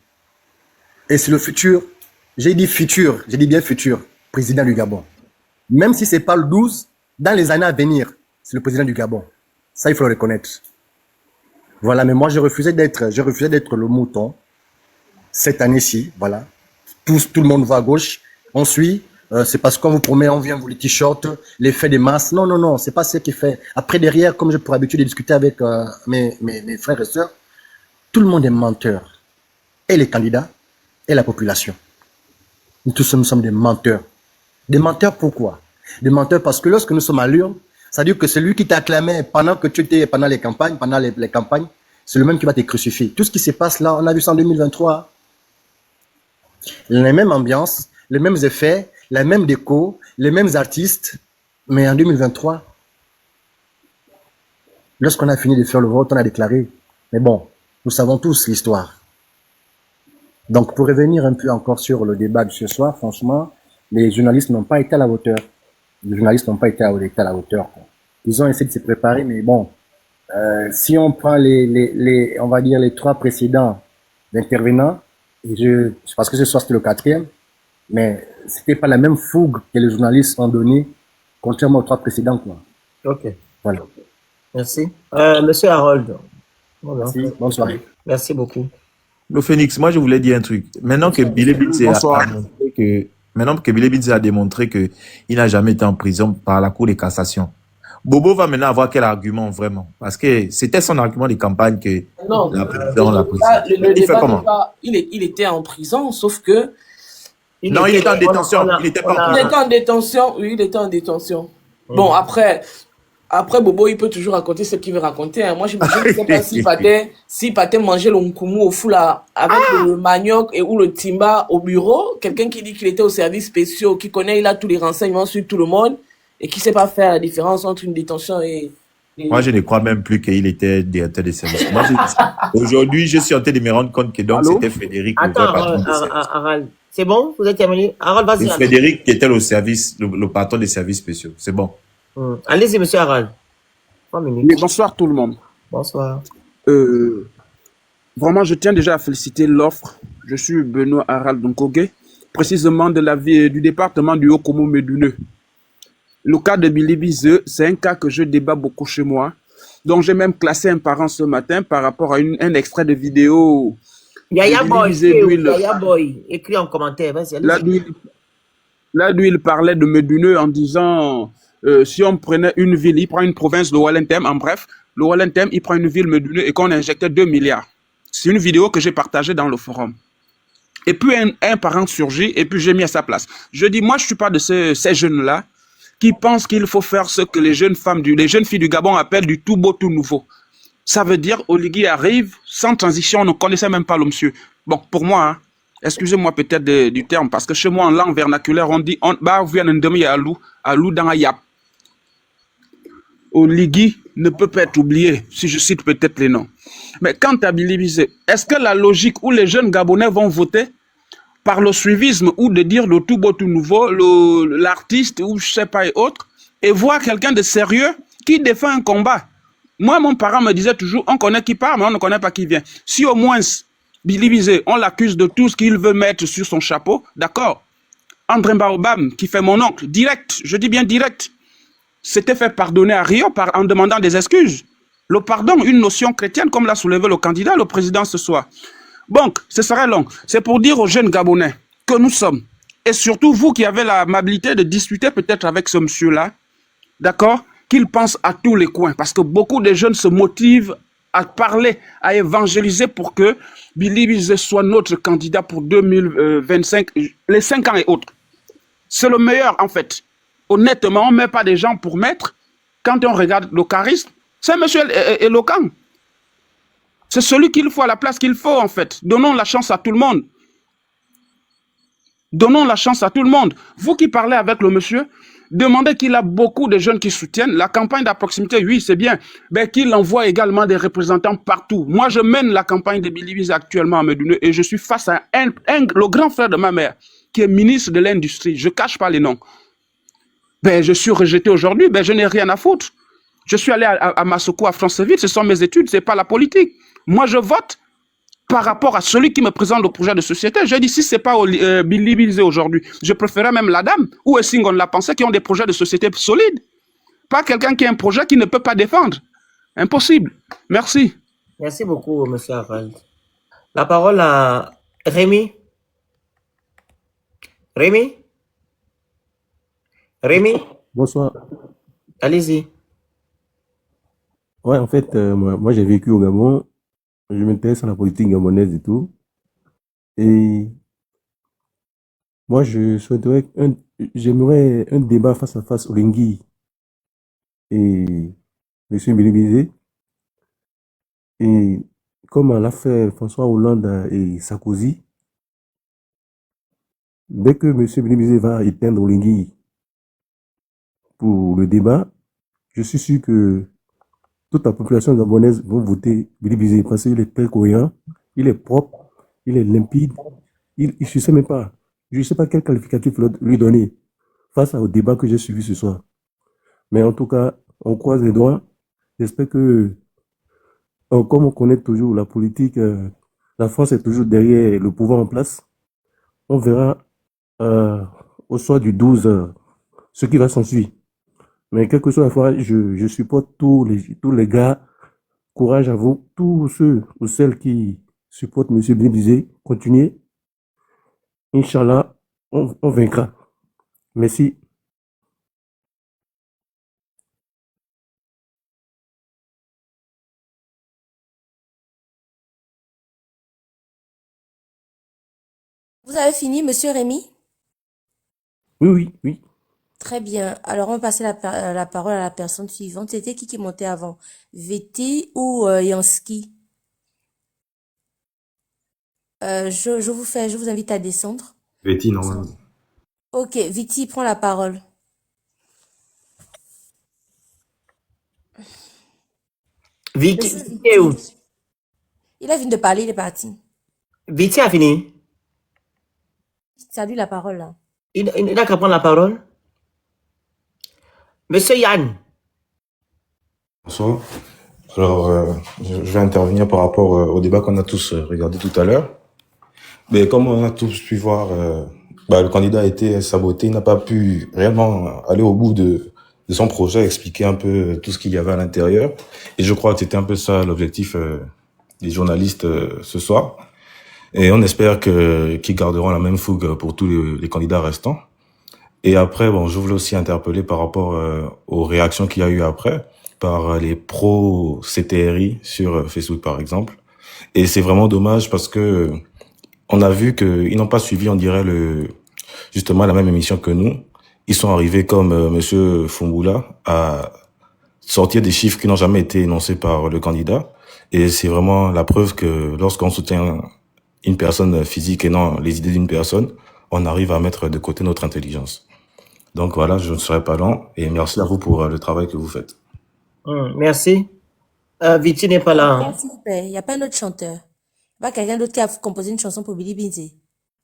Et c'est le futur, j'ai dit bien futur, président du Gabon. Même si c'est pas le 12, dans les années à venir, c'est le président du Gabon. Ça, il faut le reconnaître. Voilà, mais moi, j'ai refusé d'être le mouton. Cette année-ci, voilà. Tout le monde va à gauche. On suit. C'est parce qu'on vous promet, on vient vous les t-shirts, l'effet des masses. Non, non, non, c'est pas ce qui fait. Après, derrière, comme j'ai pour habitude de discuter avec mes frères et sœurs, tout le monde est menteur. Et les candidats, et la population. Nous tous, nous sommes des menteurs. Des menteurs pourquoi? Des menteurs parce que lorsque nous sommes à l'urne, ça veut dire que celui qui t'a acclamé pendant que tu étais pendant les campagnes, c'est le même qui va te crucifier. Tout ce qui se passe là, on a vu ça en 2023. Les mêmes ambiances, les mêmes effets, la même déco, les mêmes artistes, mais en 2023, lorsqu'on a fini de faire le vote, on a déclaré. Mais bon, nous savons tous l'histoire. Donc, pour revenir un peu encore sur le débat de ce soir, franchement, les journalistes n'ont pas été à la hauteur. Les journalistes n'ont pas été à la hauteur. Quoi. Ils ont essayé de se préparer, mais bon, si on prend on va dire les 3 précédents intervenants, parce que ce soir c'était le 4e, mais c'était pas la même fougue que les journalistes ont donné, contrairement aux 3 précédents, quoi. Ok. Voilà. Merci. Monsieur Harold. Merci. Bonne soirée. Merci beaucoup. Le Phoenix, moi je voulais dire un truc. Maintenant que Billy Binze a démontré que il n'a jamais été en prison par la Cour de cassation, Bobo va maintenant avoir quel argument vraiment? Parce que c'était son argument de campagne que non, la présidente l'a pris. Il fait comment? Il était en prison, sauf que... Il était en détention. Il était pas en prison. Il était en détention, oui, il était en détention. Bon, après, Après, Bobo, il peut toujours raconter ce qu'il veut raconter. Hein. Moi, je ne sais pas si Pathé mangeait le nkumu au fou là, avec le manioc et ou le timba au bureau. Quelqu'un qui dit qu'il était au service spécial, qui connaît, il a tous les renseignements sur tout le monde et qui ne sait pas faire la différence entre une détention et... Moi, je ne crois même plus qu'il était directeur des services. Aujourd'hui, je suis en train de me rendre compte que donc c'était Frédéric. Attends, Harald, c'est bon? Vous êtes terminé? Harald, vas-y. C'est Frédéric qui était le patron des services spéciaux. C'est bon. Allez-y, monsieur Harald. 3 minutes. Oui, bonsoir tout le monde. Bonsoir. Vraiment, je tiens déjà à féliciter l'offre. Je suis Benoît Harald Nkoge, précisément de la ville du département du Haut-Komo Méduneux. Le cas de Billy Bizeux, c'est un cas que je débat beaucoup chez moi. Donc, j'ai même classé un parent ce matin par rapport à un extrait de vidéo. Yaya Boy, écrit en commentaire. Là d'où il parlait de Méduneux en disant, si on prenait une ville, il prend une province, le Wallentem, en bref, le Wallentem, il prend une ville Méduneux et qu'on injectait 2 milliards. C'est une vidéo que j'ai partagée dans le forum. Et puis, un parent surgit et puis j'ai mis à sa place. Je dis, moi, je ne suis pas de ces jeunes-là qui pensent qu'il faut faire ce que les jeunes filles du Gabon appellent du tout beau, tout nouveau. Ça veut dire, Oligui arrive, sans transition, on ne connaissait même pas le monsieur. Bon, pour moi, hein, excusez-moi peut-être du terme, parce que chez moi, en langue vernaculaire, on dit, alou dans un yap. Oligui ne peut pas être oublié, si je cite peut-être les noms. Mais quant à Billy Bizet, est-ce que la logique où les jeunes Gabonais vont voter par le suivisme ou de dire le tout beau, tout nouveau, l'artiste ou je sais pas et autres, et voir quelqu'un de sérieux qui défend un combat. Moi, mon parent me disait toujours, on connaît qui part, mais on ne connaît pas qui vient. Si au moins Billy Bizet, on l'accuse de tout ce qu'il veut mettre sur son chapeau, d'accord. André Baobam, qui fait mon oncle, direct, je dis bien direct, s'était fait pardonner à Rio en demandant des excuses. Le pardon, une notion chrétienne, comme l'a soulevé le candidat, le président ce soir. Donc, ce serait long. C'est pour dire aux jeunes Gabonais que nous sommes, et surtout vous qui avez l'amabilité de discuter peut-être avec ce monsieur-là, d'accord, qu'il pense à tous les coins, parce que beaucoup de jeunes se motivent à parler, à évangéliser pour que Billy Bizet soit notre candidat pour 2025, les 5 ans et autres. C'est le meilleur en fait. Honnêtement, on ne met pas des gens pour mettre. Quand on regarde le charisme, c'est un monsieur éloquent. C'est celui qu'il faut à la place qu'il faut, en fait. Donnons la chance à tout le monde. Donnons la chance à tout le monde. Vous qui parlez avec le monsieur, demandez qu'il a beaucoup de jeunes qui soutiennent. La campagne de proximité, oui, c'est bien. Mais qu'il envoie également des représentants partout. Moi, je mène la campagne de Billy Bizet actuellement à Méduneux et je suis face à le grand frère de ma mère, qui est ministre de l'Industrie. Je ne cache pas les noms. Ben, je suis rejeté aujourd'hui. Ben, je n'ai rien à foutre. Je suis allé à Massoko, à Franceville. Ce sont mes études, ce n'est pas la politique. Moi, je vote par rapport à celui qui me présente le projet de société. Je dis, si ce n'est pas Billy Bizet aujourd'hui, je préférais même la dame ou Essing, on l'a pensé, qui ont des projets de société solides. Pas quelqu'un qui a un projet qui ne peut pas défendre. Impossible. Merci. Merci beaucoup, monsieur Harald. La parole à Rémi. Rémi? Rémi? Bonsoir. Allez-y. Ouais, en fait, moi j'ai vécu au Gabon. Je m'intéresse à la politique gabonaise et tout. Et moi, j'aimerais un débat face à face Oligui et M. Billy Bizet. Et comme l'a fait François Hollande et Sarkozy, dès que M. Billy Bizet va éteindre Oligui pour le débat, je suis sûr que toute la population gabonaise va voter Billy Bizet parce qu'il est très cohérent, il est propre, il est limpide, je ne sais même pas, je ne sais pas quel qualificatif lui donner face au débat que j'ai suivi ce soir. Mais en tout cas, on croise les doigts. J'espère que, comme on connaît toujours la politique, la France est toujours derrière le pouvoir en place. On verra au soir du 12 ce qui va s'ensuivre. Mais quelle que soit la fois, je supporte tous les gars. Courage à vous, tous ceux ou celles qui supportent M. Billy Bizet. Continuez. Inch'Allah, on vaincra. Merci. Vous avez fini, monsieur Rémi? Oui. Très bien. Alors, on va passer la parole à la personne suivante. C'était qui montait avant? VT ou Yansky? Je vous invite à descendre. Betty, normalement. Ok, Viti prend la parole. Viti, Monsieur est où? Viti. Il a fini de parler, il est parti. Viti a fini. Ça lui la parole là. Il n'a qu'à prendre la parole. Monsieur Yann. Bonsoir. Alors, je vais intervenir par rapport au débat qu'on a tous regardé tout à l'heure. Mais comme on a tous pu voir, le candidat a été saboté, il n'a pas pu réellement aller au bout de son projet, expliquer un peu tout ce qu'il y avait à l'intérieur. Et je crois que c'était un peu ça l'objectif des journalistes ce soir. Et on espère qu'ils garderont la même fougue pour tous les candidats restants. Et après, je voulais aussi interpeller par rapport aux réactions qu'il y a eu après par les pro-CTRI sur Facebook, par exemple. Et c'est vraiment dommage parce que on a vu qu'ils n'ont pas suivi, on dirait, justement la même émission que nous. Ils sont arrivés comme Monsieur Fumboula à sortir des chiffres qui n'ont jamais été énoncés par le candidat. Et c'est vraiment la preuve que lorsqu'on soutient une personne physique et non les idées d'une personne, on arrive à mettre de côté notre intelligence. Donc voilà, je ne serai pas lent et merci à vous pour le travail que vous faites. Merci. Viti n'est pas là. Hein. S'il vous plaît, il n'y a pas un autre chanteur. Pas quelqu'un d'autre qui a composé une chanson pour Billy Binzi.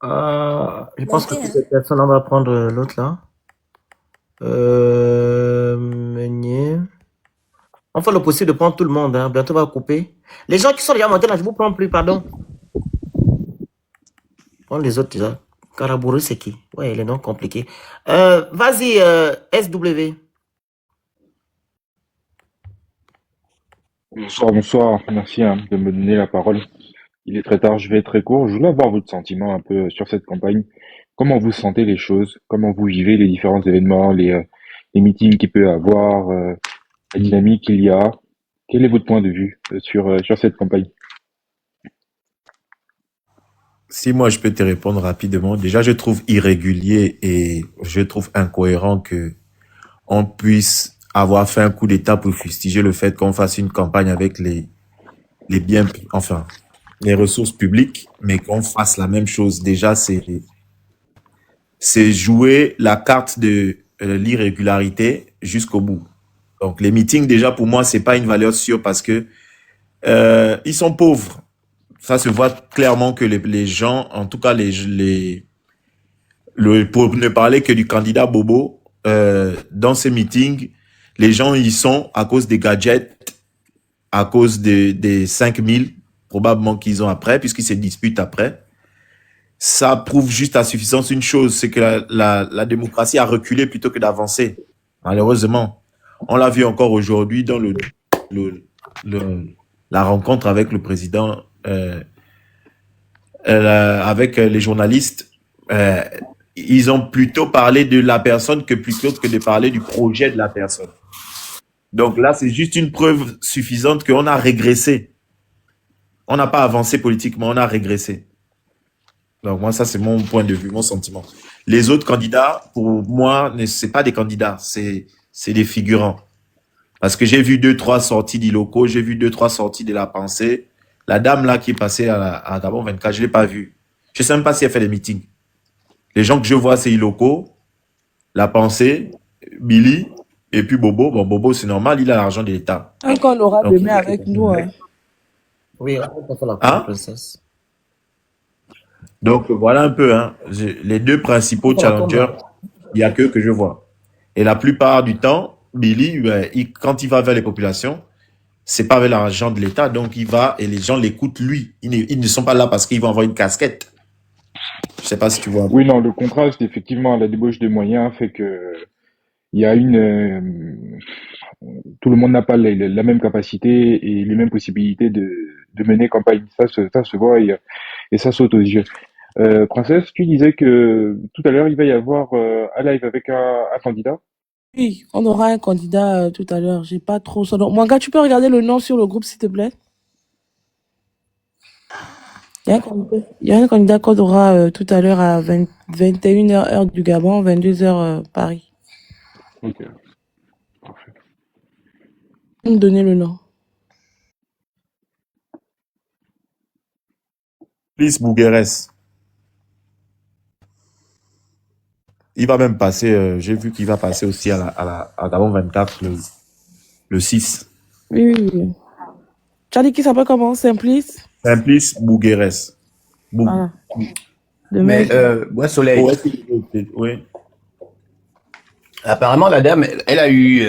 Je pense que cette personne, on va prendre l'autre là. Meunier. On fait le possible de prendre tout le monde. Hein. Bientôt, on va couper. Les gens qui sont déjà montés là, je vous prends plus, pardon. Prends les autres déjà. Karabourou, c'est qui? Ouais, les noms compliqués. Vas-y, SW. Bonsoir. Merci de me donner la parole. Il est très tard, je vais être très court. Je voulais avoir votre sentiment un peu sur cette campagne. Comment vous sentez les choses? Comment vous vivez les différents événements, les meetings qu'il peut y avoir, la dynamique qu'il y a? Quel est votre point de vue sur cette campagne? Si moi je peux te répondre rapidement, déjà je trouve irrégulier et je trouve incohérent que on puisse avoir fait un coup d'État pour fustiger le fait qu'on fasse une campagne avec les biens, enfin, les ressources publiques, mais qu'on fasse la même chose. Déjà, c'est jouer la carte de l'irrégularité jusqu'au bout. Donc, les meetings, déjà, pour moi, c'est pas une valeur sûre parce que ils sont pauvres. Ça se voit clairement que les gens, en tout cas, pour ne parler que du candidat Bobo, dans ces meetings, les gens y sont à cause des gadgets, à cause des 5000 probablement qu'ils ont après, puisqu'ils se disputent après. Ça prouve juste à suffisance une chose, c'est que la démocratie a reculé plutôt que d'avancer. Malheureusement, on l'a vu encore aujourd'hui dans la rencontre avec le président, avec les journalistes. Ils ont plutôt parlé de la personne plutôt que de parler du projet de la personne. Donc là, c'est juste une preuve suffisante qu'on a régressé. On n'a pas avancé politiquement, on a régressé. Donc moi, ça, c'est mon point de vue, mon sentiment. Les autres candidats, pour moi, c'est pas des candidats, c'est des figurants. Parce que j'ai vu 2-3 sorties d'Iloko, j'ai vu 2-3 sorties de La Pensée. La dame là qui est passée à Gabon 24, je l'ai pas vue. Je sais même pas si elle fait des meetings. Les gens que je vois, c'est Iloko, La Pensée, Billy, et puis Bobo. Bon, Bobo, c'est normal, il a l'argent de l'État. On aura demain avec nous. Hein. Oui, on peut la princesse. Donc, voilà un peu. Hein. Les deux principaux challengers, il n'y a que je vois. Et la plupart du temps, Billy, quand il va vers les populations, c'est pas avec l'argent de l'État, donc il va et les gens l'écoutent lui. Ils ne sont pas là parce qu'ils vont avoir une casquette. Je sais pas si tu vois. Oui, non, le contraste, effectivement, la débauche de moyens fait que il y a tout le monde n'a pas la même capacité et les mêmes possibilités de mener campagne. Ça se voit et ça saute aux yeux. Princesse, tu disais que tout à l'heure, il va y avoir un live avec un candidat. Oui, on aura un candidat tout à l'heure. J'ai pas trop son nom. Mon gars, tu peux regarder le nom sur le groupe, s'il te plaît? Il y a un candidat qu'on aura tout à l'heure à 21h heure du Gabon, 22h Paris. Ok, parfait. Donnez le nom. Please Bougueres. Il va même passer, j'ai vu qu'il va passer aussi à Gabon 24 le 6. Oui, oui, oui. Tu as dit qu'il s'appelle comment? Simplice? Simplice Bougueres. Voilà. Le Mais, mec. ouais, Soleil. Oui. Apparemment, la dame, elle a eu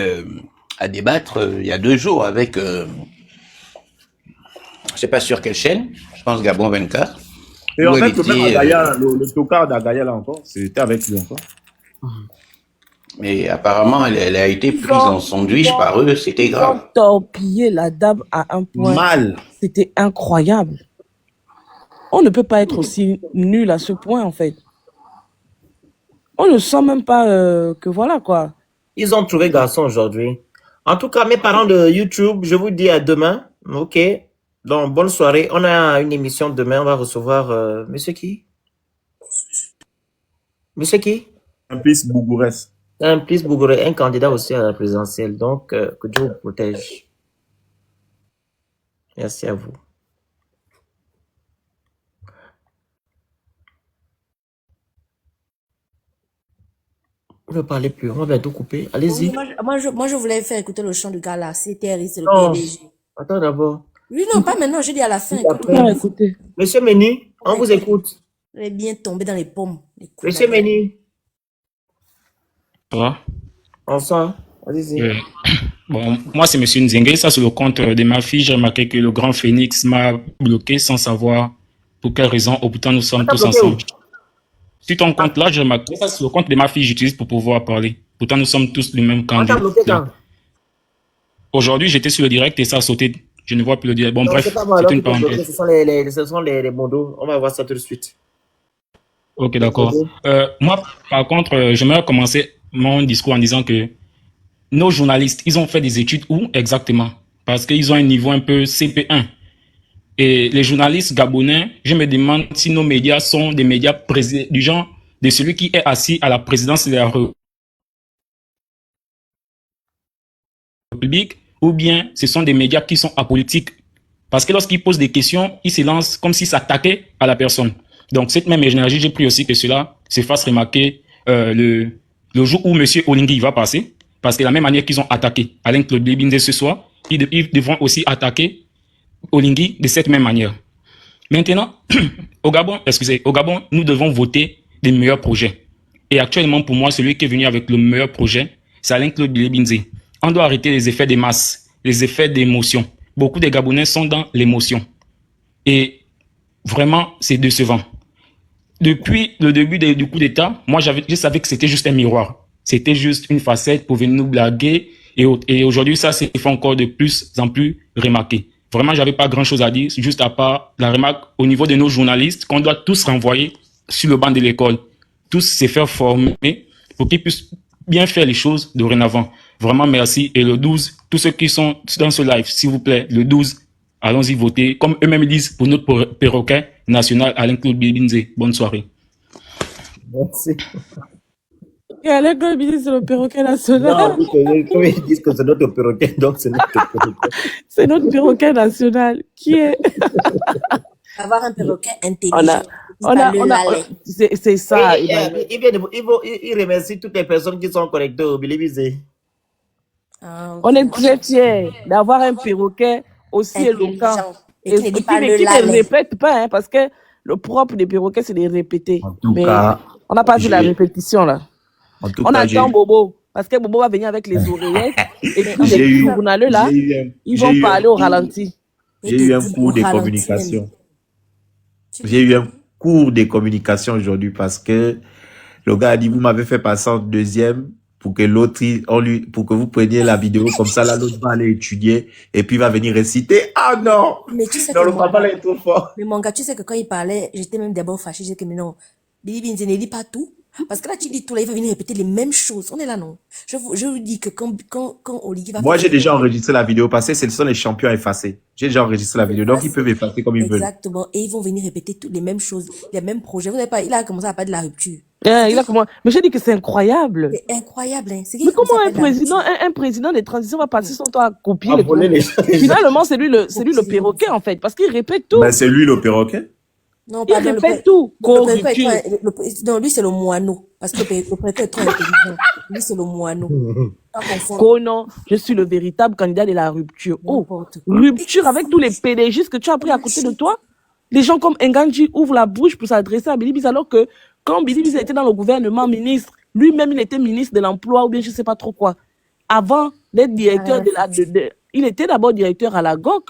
à débattre il y a 2 jours avec, je sais pas sur quelle chaîne, je pense Gabon 24. Et où en elle fait, même était, Agaya, le tocard d'Agaya là encore, c'était avec lui encore. mais apparemment, elle a été Ils prise en sandwich par eux, c'était ils ont grave. torpillé la dame à un point. Mal. C'était incroyable. On ne peut pas être aussi nul à ce point, en fait. On ne sent même pas que voilà, quoi. Ils ont trouvé garçon aujourd'hui. En tout cas, mes parents de YouTube, je vous dis à demain. OK. Donc, bonne soirée. On a une émission demain. On va recevoir monsieur qui? Monsieur qui? Simplice Bougourès. Simplice Bougourès, un candidat aussi à la présidentielle. Donc, que Dieu vous protège. Merci à vous. On ne parler plus. On va bientôt couper. Oui, Allez-y. moi, je voulais faire écouter le chant du gars là. C'est Terry, c'est le Non. PDG. Attends d'abord. Oui, non, pas maintenant. J'ai dit à la fin. Après. Écoute-moi. Monsieur Méni, on vous écoute. Je vais bien tomber dans les pommes. Monsieur Méni. Ça va? Bonsoir. Allez-y. Bon, moi, c'est Monsieur Nzengue. Ça, sur le compte de ma fille, j'ai remarqué que le grand Phénix m'a bloqué sans savoir pour quelle raison. Au pourtant, nous sommes tous ensemble. Sur ton compte là, j'ai remarqué ça, sur le compte de ma fille, j'utilise pour pouvoir parler. Pourtant, nous sommes tous du même On t'a candidat. bloqué quand? Aujourd'hui, j'étais sur le direct et ça a sauté. Je ne vois plus le direct. Bon, Non, bref, c'est pas moi. c'est Alors, une qui t'a bloqué. parenthèse. Ce sont les bandeaux. On va voir ça tout de suite. Ok, d'accord. Moi, par contre, j'aimerais commencer mon discours en disant que nos journalistes, ils ont fait des études où exactement? Parce qu'ils ont un niveau un peu CP1. Et les journalistes gabonais, je me demande si nos médias sont des médias du genre de celui qui est assis à la présidence de la République, ou bien ce sont des médias qui sont apolitiques. Parce que lorsqu'ils posent des questions, ils se lancent comme s'ils s'attaquaient à la personne. Donc, cette même énergie, j'ai pris aussi que cela se fasse remarquer le jour où M. Olingui va passer. Parce que de la même manière qu'ils ont attaqué Alain Claude Bindé ce soir, ils devront aussi attaquer Olingui de cette même manière. Maintenant, au Gabon, nous devons voter les meilleurs projets. Et actuellement, pour moi, celui qui est venu avec le meilleur projet, c'est Alain Claude Bindé. On doit arrêter les effets des masses, les effets d'émotion. Beaucoup de Gabonais sont dans l'émotion. Et vraiment, c'est décevant. Depuis le début du coup d'État, moi, je savais que c'était juste un miroir. C'était juste une facette pour venir nous blaguer. Et aujourd'hui, ça s'est fait encore de plus en plus remarqué. Vraiment, j'avais pas grand-chose à dire, juste à part la remarque au niveau de nos journalistes qu'on doit tous renvoyer sur le banc de l'école. Tous se faire former pour qu'ils puissent bien faire les choses dorénavant. Vraiment, merci. Et le 12, tous ceux qui sont dans ce live, s'il vous plaît, le 12, allons-y voter. Comme eux-mêmes disent, pour notre perroquet national, Alain Claude Bindé. Bonne soirée. Merci. Et Alain Claude Bindé, c'est le perroquet national. Non, comme ils disent que c'est notre perroquet, donc c'est notre perroquet. C'est notre perroquet national. Qui est Avoir un perroquet intelligent. C'est ça. Il remercie toutes les personnes qui sont connectées au Bilibizé. On est très fiers d'avoir un perroquet aussi éloquent et qui ne répète pas, hein, parce que le propre des perroquets, c'est de répéter. Mais on n'a pas vu la répétition là. On attend Bobo, parce que Bobo va venir avec les oreillettes et puis les journaleux là, ils vont parler au ralenti. J'ai eu un cours de communication. J'ai eu un cours de communication aujourd'hui parce que le gars a dit, vous m'avez fait passer en deuxième pour que l'autre, pour que vous preniez la vidéo comme ça, là, l'autre va aller étudier et puis va venir réciter. Ah non! Mais tu sais non, que le papa là est trop fort. Mais mon gars, tu sais que quand il parlait, j'étais même d'abord fâché, j'ai dit que mais non, Billy Binzi ne lit pas tout. Parce que là, tu dis tout là, il va venir répéter les mêmes choses. On est là, non? Je vous dis que quand Olivier va Moi, faire j'ai déjà enregistré la vidéo passée. Ce sont les champions à effacer. J'ai déjà enregistré la vidéo. Donc, ils peuvent effacer comme ils veulent. exactement, et ils vont venir répéter toutes les mêmes choses, les mêmes projets. Vous n'avez pas, il a commencé à parler de la rupture. Il a comment? Mais j'ai dit que c'est incroyable. C'est incroyable, hein. Mais comment un président des transitions va passer son temps à copier les projets? Finalement, c'est lui le perroquet, en fait, parce qu'il répète tout. Ben, c'est lui le perroquet. Non, Il répète tout. Non, lui, c'est le moineau. Parce que le préfet est trop intelligent. Lui, c'est le moineau. Non, je suis le véritable candidat de la rupture. Oh, rupture avec tous les PDG que tu as pris à côté de toi. Les gens comme Nganji ouvrent la bouche pour s'adresser à Bilibiz, alors que quand Bilibiz était dans le gouvernement ministre, lui-même, il était ministre de l'Emploi ou bien je sais pas trop quoi. Avant d'être directeur il était d'abord directeur à la GOC,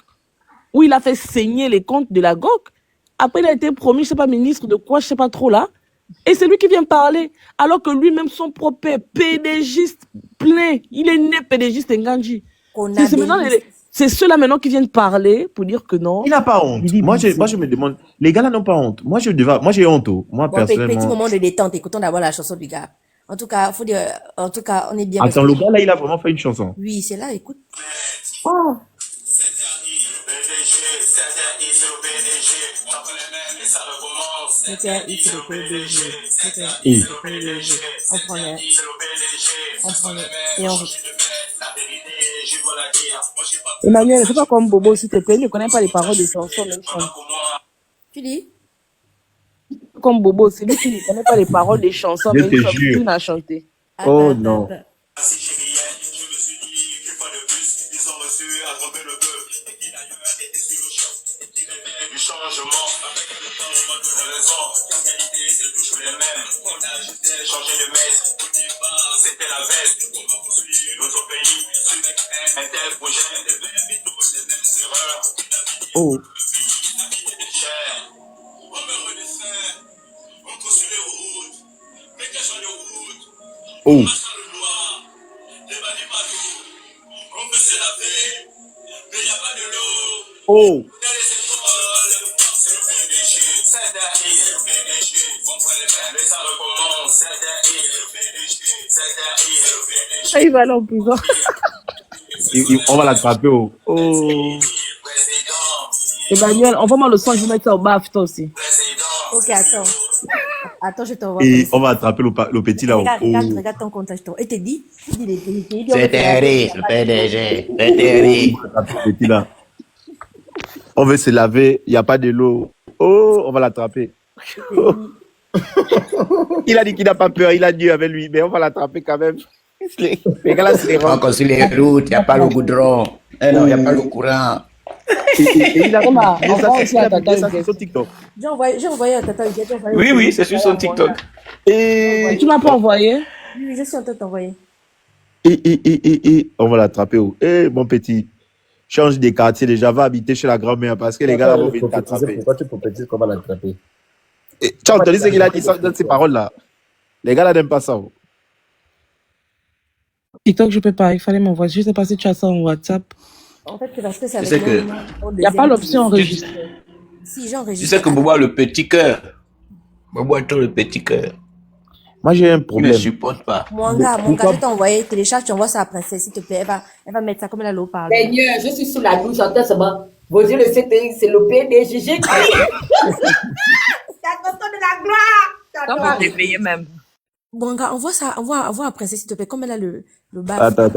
où il a fait saigner les comptes de la GOC. Après, il a été promu, je sais pas, ministre de quoi, je sais pas trop là. Et c'est lui qui vient parler. Alors que lui-même, son propre PDGiste plein. Il est né PDGiste Nganji. C'est ceux-là maintenant qui viennent parler pour dire que non. Il n'a pas honte. Moi, je me demande, les gars là n'ont pas honte. Moi, j'ai honte. Moi, Bon, personnellement. petit moment de détente, écoutons d'abord la chanson du gars. En tout cas, faut dire, on est bien. Attends, le gars là, il a vraiment fait une chanson. Oui, c'est là, écoute. Oh. On prend et on Emmanuel, c'est pas comme Bobo, s'il te plaît, il ne connaît pas les paroles des chansons. Tu dis? Comme Bobo, c'est lui qui ne connaît pas les paroles des chansons, mais il a chanté. Oh non. Oh. Oh. Oh. Il va aller en prison. On va l'attraper. Oh. Emmanuel, envoie-moi le son, je vais mettre ça au baf, toi aussi. Ok, attends. Attends, je t'envoie. Et on va attraper le petit là-haut. Regarde ton compte. Et te dit, c'est terrible, le PDG. C'est terrible. On veut se laver, il n'y a pas de l'eau. Oh, on va l'attraper. Il a dit qu'il n'a pas peur, il a Dieu avec lui, mais on va l'attraper quand même. Les gars là, c'est encore sur les routes, il n'y a pas le goudron. Non, il n'y a pas le courant. Il a son TikTok. J'ai envoyé à Tata. Oui, c'est sur son TikTok. Et tu m'as pas envoyé? Oui, je suis en train de t'envoyer. Et on va l'attraper. Mon petit, change des quartiers déjà, va habiter chez la grand-mère parce que les gars là vont venir t'attraper. Pourquoi tu prophétises qu'on va l'attraper? Tu as entendu ce qu'il a dit dans ces paroles là? Les gars là n'aiment pas ça. TikTok, je peux pas, il fallait m'envoyer. Je sais pas si tu as ça en WhatsApp. En fait, c'est parce que c'est avec il n'y a pas l'option enregistrer. Si j'enregistre. Tu sais que Bobo a le petit cœur. Bobo a le petit cœur. Moi, j'ai un problème. Je ne supporte pas. Mon gars, je t'ai envoyé, télécharge, tu envoies ça à la princesse, s'il te plaît. Elle va mettre ça comme elle a l'eau parle. Seigneur, je suis sous la douche, j'entends seulement. Vos yeux, le CPI, c'est le PDG. C'est à tonton de la gloire. On va réveiller même. Bon, gars, envoie ça, envoie à la princesse, s'il te plaît, comme elle a le bas. Attends.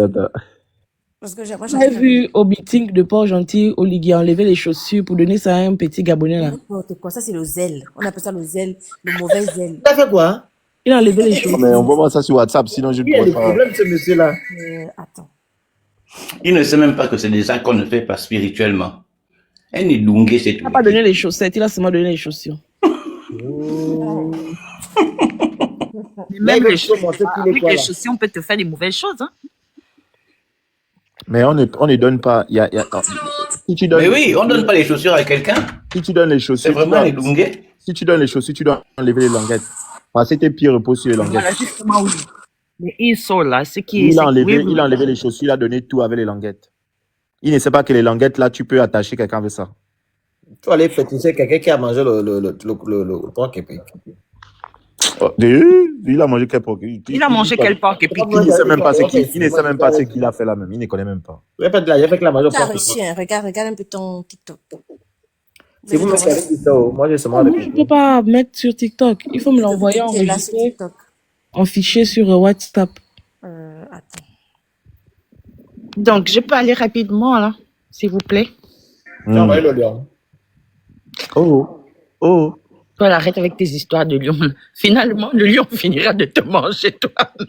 Parce que j'ai vu au meeting de Port-Gentil, Oligui a enlevé les chaussures pour donner ça à un petit Gabonais là. N'importe quoi, ça c'est le zèle. On appelle ça le zèle, le mauvais zèle. Il a fait quoi? Il a enlevé les chaussures. Mais envoie-moi ça sur WhatsApp, sinon je ne Il y a pourrai des pas. problèmes, ce monsieur-là. Attends. Il ne sait même pas que c'est des actes qu'on ne fait pas spirituellement. Elle n'est lungue, c'est tout. Il n'a pas donné les chaussettes, il a seulement donné les chaussures. Même les chaussures, avec les chaussures, on peut te faire des mauvaises choses. Hein? Mais on ne donne pas. Si tu donnes, mais oui, on ne donne pas les chaussures à quelqu'un. Si tu donnes les chaussures. C'est vraiment les lungues. Si tu donnes les chaussures, tu dois enlever les languettes. Parce que tes pieds reposent sur les languettes. Voilà, justement, oui. Mais ils sont là, ce qui il a enlevé les chaussures, il a donné tout avec les languettes. Il ne sait pas que les languettes, là, tu peux attacher quelqu'un avec ça. Il faut aller féticher quelqu'un qui a mangé le porc épic. Il a mangé quel porc? Il a mangé quel porc et puis Il ne sait même pas ce qu'il, il ne sait même pas ce qu'il a fait là même. Il ne connaît même pas. Il n'y a pas de là, il y a fait que la majeure Tu as porte. reçu, hein. Regarde un peu ton TikTok. C'est vous-même qui avez dit ça. Moi, j'ai seulement Moi, avec je ne peux pas mettre sur TikTok. Il faut me l'envoyer C'est là sur enregistré TikTok. en fichier sur WhatsApp. Attends. Donc, je peux aller rapidement, là, s'il vous plaît. J'ai envoyé le lion. Oh. Toi, arrête avec tes histoires de lion. Finalement, le lion finira de te manger toi-même.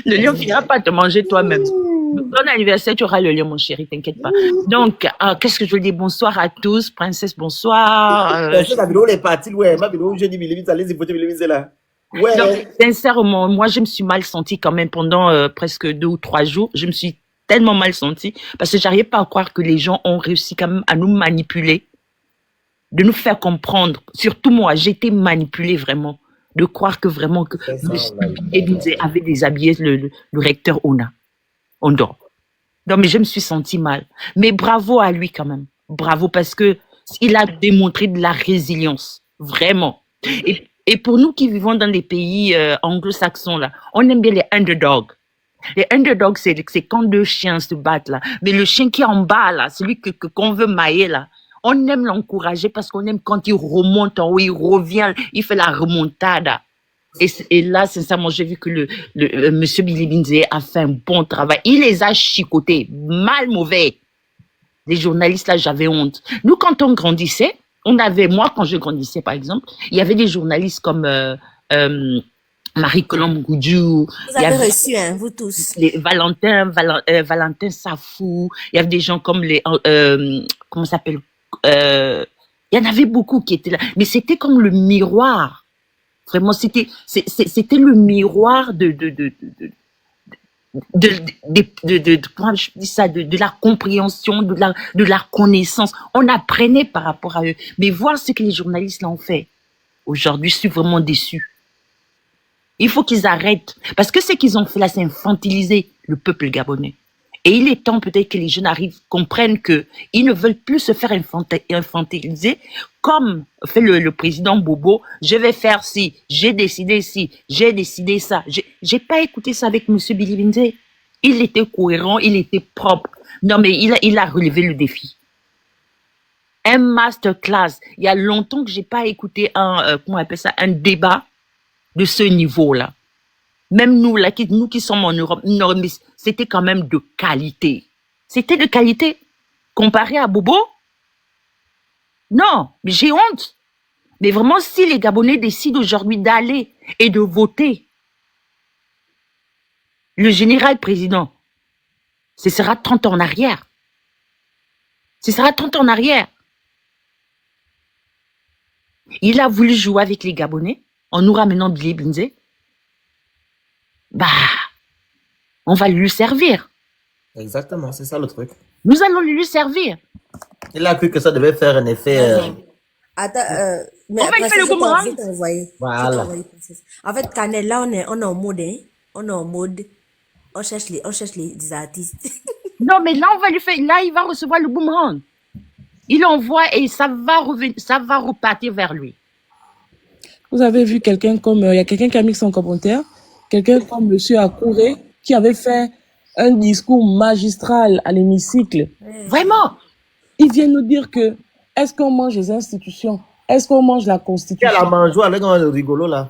Le lion finira par te manger toi-même. Ton anniversaire, tu auras le lion, mon chéri, t'inquiète pas. Donc, qu'est-ce que je veux dire? Bonsoir à tous. Princesse, bonsoir. La vidéo, elle est partie, ouais. Ma vidéo, j'ai dit, allez-y, votez, là. Ouais. Donc, sincèrement, moi, je me suis mal sentie quand même pendant presque 2 ou 3 jours. Je me suis tellement mal sentie parce que j'arrivais pas à croire que les gens ont réussi quand même à nous manipuler, de nous faire comprendre. Surtout moi, j'ai été manipulée vraiment, de croire que vraiment que M. avait déshabillé le recteur Ondo. Non, mais je me suis sentie mal. Mais bravo à lui quand même. Bravo parce que il a démontré de la résilience. Vraiment. Et pour nous qui vivons dans les pays anglo-saxons, là, on aime bien les underdogs. Les underdogs, c'est quand 2 chiens se battent, là. Mais le chien qui est en bas, là, celui qu'on veut mailler, là, on aime l'encourager parce qu'on aime quand il remonte en haut, il revient, il fait la remontada. Et là, sincèrement, j'ai vu que monsieur Billy Binze a fait un bon travail. Il les a chicotés, mal mauvais. Les journalistes, là, j'avais honte. Nous, quand on grandissait, moi, quand je grandissais, par exemple, il y avait des journalistes comme Marie-Colombe Goudjou. Vous avez reçu, hein, vous tous. Les Valentin Safou. Il y avait des gens comme comment ça s'appelle? Il y en avait beaucoup qui étaient là. Mais c'était comme le miroir. Vraiment, c'était le miroir comment je dis ça, de la compréhension, de la connaissance. On apprenait par rapport à eux. Mais voir ce que les journalistes l'ont fait. Aujourd'hui, je suis vraiment déçue. Il faut qu'ils arrêtent. Parce que ce qu'ils ont fait là, c'est infantiliser le peuple gabonais. Et il est temps peut-être que les jeunes comprennent qu'ils ne veulent plus se faire infantiliser comme fait le président Bobo. Je vais faire ci, j'ai décidé ça. J'ai pas écouté ça avec M. Billy Binze. Il était cohérent, il était propre. Non, mais il a relevé le défi. Un masterclass. Il y a longtemps que j'ai pas écouté un débat de ce niveau-là. Même nous, là, nous qui sommes en Europe, c'était quand même de qualité. C'était de qualité. Comparé à Bobo? Non, mais j'ai honte. Mais vraiment, si les Gabonais décident aujourd'hui d'aller et de voter le général président, ce sera 30 ans en arrière. Ce sera 30 ans en arrière. Il a voulu jouer avec les Gabonais en nous ramenant Billy Binze. Bah, on va lui servir. Exactement, c'est ça le truc. Nous allons lui servir. Il a cru que ça devait faire un effet. Attends, mais on va lui faire le boomerang. Voilà. En fait, Canel, là, on est en mode, hein. On est en mode, on cherche les artistes. Non, mais là, on va lui faire, là, il va recevoir le boomerang. Il envoie et ça va repartir vers lui. Vous avez vu quelqu'un comme, il y a quelqu'un qui a mis son commentaire, quelqu'un comme monsieur Akouré, qui avait fait un discours magistral à l'hémicycle. Vraiment? Il vient nous dire que, est-ce qu'on mange les institutions? Est-ce qu'on mange la Constitution? Il y a la mangeoire avec un rigolo là.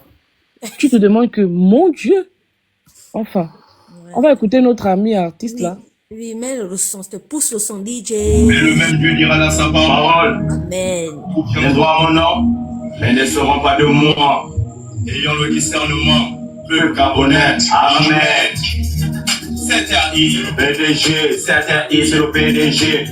Tu te demandes que, mon Dieu! Enfin, on va écouter notre ami artiste là. Oui, mais le son, te pousse le son DJ. Mais le même Dieu dira dans sa parole. Amen. Viendront à mon nom, mais ne seront pas de moi. Ayant le discernement, le Gabonais, Amen. CTRI, PDG, CTRI, c'est le PDG.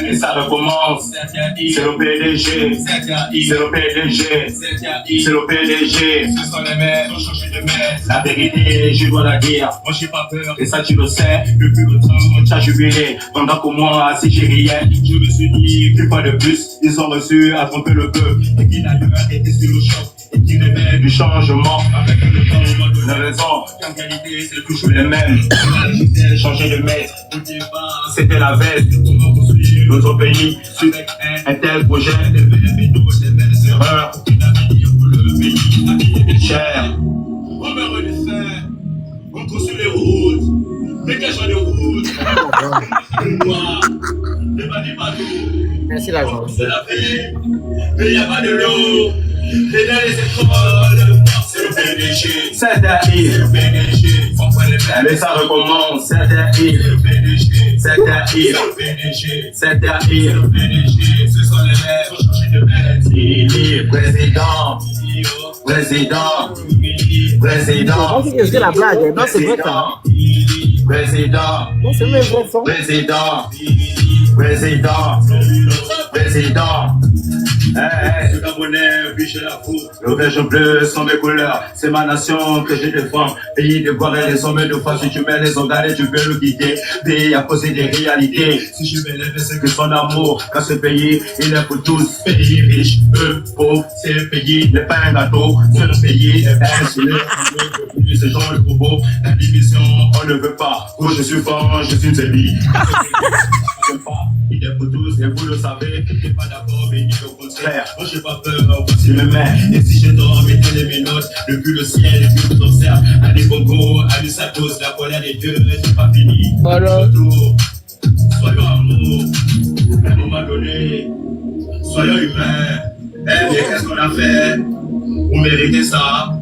Et ça recommence. C'est le PDG, c'est le PDG, c'est le PDG. Ce sont les mêmes, ont changé de maître. La vérité, je dois la dire. Moi, j'ai pas peur, et ça, tu le sais. Depuis le temps, tu as jubilé. Pendant que moi, si j'ai rien, je me suis dit qu'une fois de plus, ils ont reçu à tromper le peuple. Et qu'il a été sur le choc. Et qu'il rêvait du changement. Avec le temps, on va donner raison. Qu'en qualité, c'est toujours les mêmes. Changer de maître, c'était la veste. Notre pays, sur un tel projet, des erreurs. cher. On me redescend, on construit les routes, mais quel genre de route? Les bandits partout. Merci l'agent. On se laver, mais il n'y a pas de l'eau. Et dans les écoles, c'est le PDG. C'est le PDG. On prend les Eh bien, ça recommence. C'est le PDG. C'est le PDG. C'est le PDG. Ce sont les maires, faut changer de maître. Il est président. Président. C'est la blague. Non, c'est vrai ça. Président. Non, c'est même vrai ça. Président. Ce Gabonais, puis chez la foule. Le vert bleu sont mes couleurs, c'est ma nation que je défends. Pays de voir et les sommets de foi, si tu mets les ongales, tu peux le quitter. Pays à causer des réalités. Si je m'élève, c'est que son amour, car ce pays, il est pour tous. Pays riche, pauvre, c'est le pays, n'est pas un gâteau. C'est le pays, n'est pas un soleil. Ces gens le propos, la division, on ne veut pas. Où je suis fort, je suis une zélie. Il est pour tous et vous le savez. Je n'ai pas d'accord, mais ni au contraire. Moi, j'ai pas peur, voici mes mains. Et si je dors, mettez les notes. Depuis le ciel, et puis vous observe. À des Congo, à des Satos, la colère des dieux, c'est pas fini. Voilà. Soyons amour, à un moment donné. Soyons humains. Eh, mais qu'est-ce qu'on a fait pour mériter ça?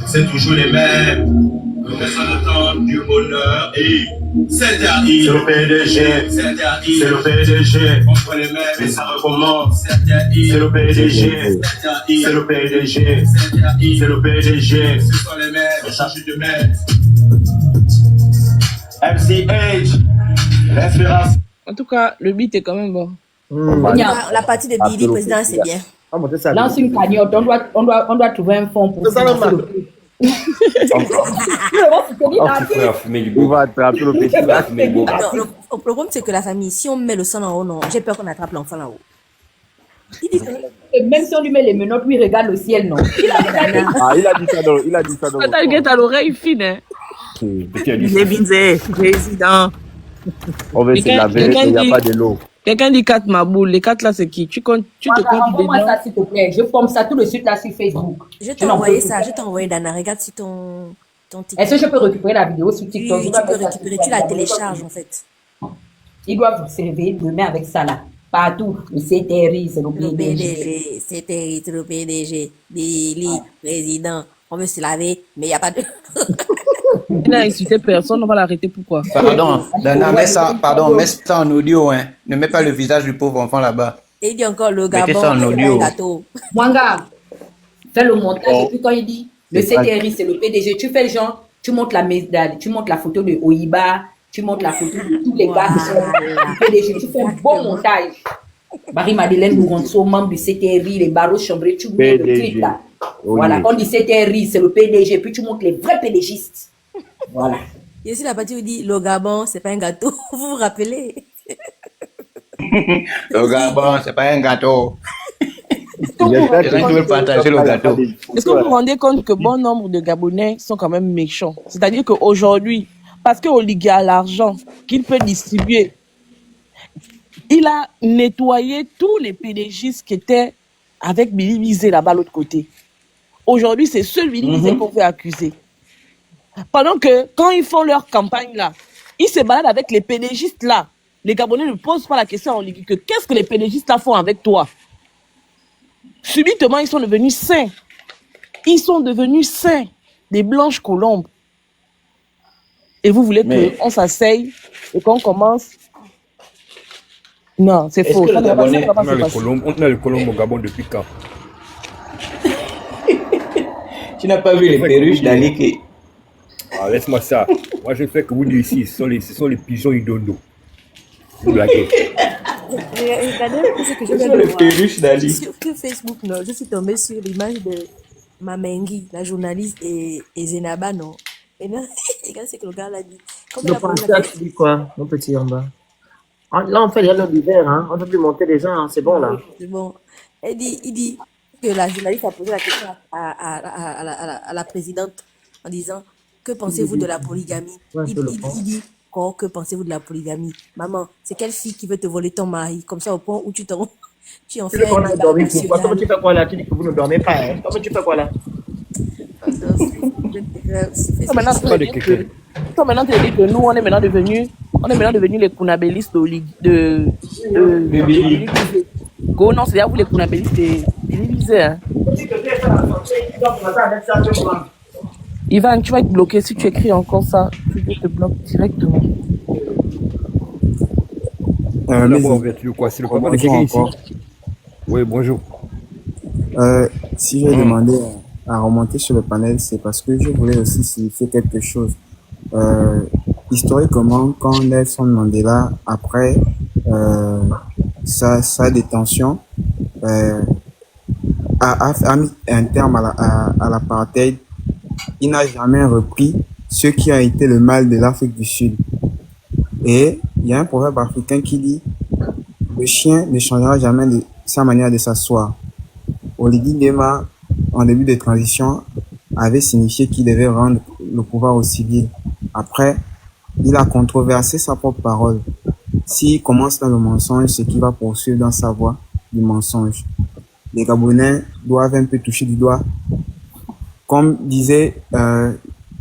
C'est toujours les mêmes. Personne n'attend du bonheur et c'est interdit. C'est le PDG. C'est interdit. C'est le PDG. On prend les mêmes. Mais ça recommence. C'est interdit. C'est le PDG. C'est interdit. C'est le PDG. C'est interdit. C'est le PDG. Ce sont les mêmes. On change de maître. MCH. L'inspiration. En tout cas, le beat est quand même bon. La partie de Billy, président, c'est bien. Lance une cagnotte, on doit trouver un fonds pour ça. On va attraper le petit, il va fumer le beau. Non, le problème, c'est que la famille, si on met le sang en haut, non, j'ai peur qu'on attrape l'enfant là-haut. Même si on lui met les menottes, lui regarde le ciel, non. Ah, il a dit ça dans le Attends, t'as l'oreille fine, hein. Il est Binzé, président. On va se laver, il n'y a pas de l'eau. Quelqu'un dit 4 Maboul. Les 4 là, c'est qui? Tu te comptes Envoie-moi ça, s'il te plaît. Je forme ça tout de suite là sur Facebook. Je t'ai envoyé ça, je t'ai envoyé Dana. Regarde si ton TikTok. Est-ce que je peux récupérer la vidéo sur TikTok? Oui, tu peux récupérer, tu la télécharges en fait. Ils doivent se réveiller demain avec ça là. Partout. Le CTRI, c'est le PDG. CTRI, c'est le PDG. Billy, président. On veut se laver, mais il n'y a pas de. Il n'a insulté personne, on va l'arrêter pourquoi? Pardon, Dana, mets ça en audio, hein. Ne mets pas le visage du pauvre enfant là-bas. Et il dit encore le Gabon, mettez ça en audio. gâteau. Mwanga, fais le montage et puis quand il dit le CTRI, c'est le PDG, tu fais le genre, tu montes la photo de Oiba, tu montes la photo de tous les gars qui sont le PDG, tu fais un bon montage. Marie-Madeleine Bouronso, membre du CTRI, les barreaux chambrés, tu mets le clip là. Voilà, quand on dit CTRI, c'est le PDG, puis tu montres les vrais PDGistes. Voilà. Et aussi la partie où il dit le Gabon, c'est pas un gâteau. Vous vous rappelez? Le Gabon, c'est pas un gâteau. J'espère que tu veux partager le gâteau. Est-ce que vous vous rendez compte que bon nombre de Gabonais sont quand même méchants? C'est-à-dire qu'aujourd'hui, parce qu'Oligui a l'argent qu'il peut distribuer, il a nettoyé tous les PDGistes qui étaient avec Billy Bizet là-bas de l'autre côté. Aujourd'hui, c'est seul Billy Bizet qu'on veut accuser. Pendant que, quand ils font leur campagne là, ils se baladent avec les PDGistes là. Les Gabonais ne posent pas la question à Oligui que qu'est-ce que les PDGistes là font avec toi? Subitement, ils sont devenus saints. Ils sont devenus saints. Des blanches colombes. Et vous voulez qu'on s'asseye et qu'on commence? Non, c'est faux. On a le colombe au Gabon depuis quand? Tu n'as pas vu les perruches d'Ali qui... Ah, laisse-moi ça. Moi, je fais que vous dites ici, ce sont les pigeons idondo. Vous blaguez. Regardez ce que je viens de voir. Sur Facebook, non, je suis tombée sur l'image de Mamengi, la journaliste, et Zenaba, non. Et là, regarde ce que le gars l'a dit. Le pasteur, tu dis quoi, mon petit en bas? Là, on fait les l'heure d'hiver, hein. On ne peut plus monter les gens, hein. C'est bon, là. C'est bon. Il dit que la journaliste a posé la question à la présidente en disant que pensez-vous de la polygamie? Il dit que pensez-vous de la polygamie? Maman, c'est quelle fille qui veut te voler ton mari? Comme ça, au point où tu en fais un débat national. Comment tu fais quoi là? Tu dis que vous ne dormez pas, hein? Comment tu fais quoi là? Toi, maintenant, tu Pas veux de dire quelqu'un. que, toi, maintenant, tu veux dire que nous, on est maintenant devenus les Kunabélistes de Bébé. Go, non, c'est-à-dire vous les Kunabélistes de l'Élysée. Hein. Ivan, tu vas être bloqué si tu écris encore ça. Je te bloque directement. D'abord, Mais en vertu de quoi? C'est le papa de bonjour quelqu'un ici? encore. Oui, bonjour. Si j'ai demandé à remonter sur le panel, c'est parce que je voulais aussi signifier quelque chose. Historiquement, quand Nelson Mandela, après sa détention, a mis un terme à l'apartheid, il n'a jamais repris ce qui a été le mal de l'Afrique du Sud. Et il y a un proverbe africain qui dit le chien ne changera jamais de sa manière de s'asseoir. Oligui Nguema, en début de transition, avait signifié qu'il devait rendre le pouvoir aux civils. Après, il a controversé sa propre parole. S'il commence dans le mensonge, c'est qu'il va poursuivre dans sa voie du mensonge. Les Gabonais doivent un peu toucher du doigt. Comme disait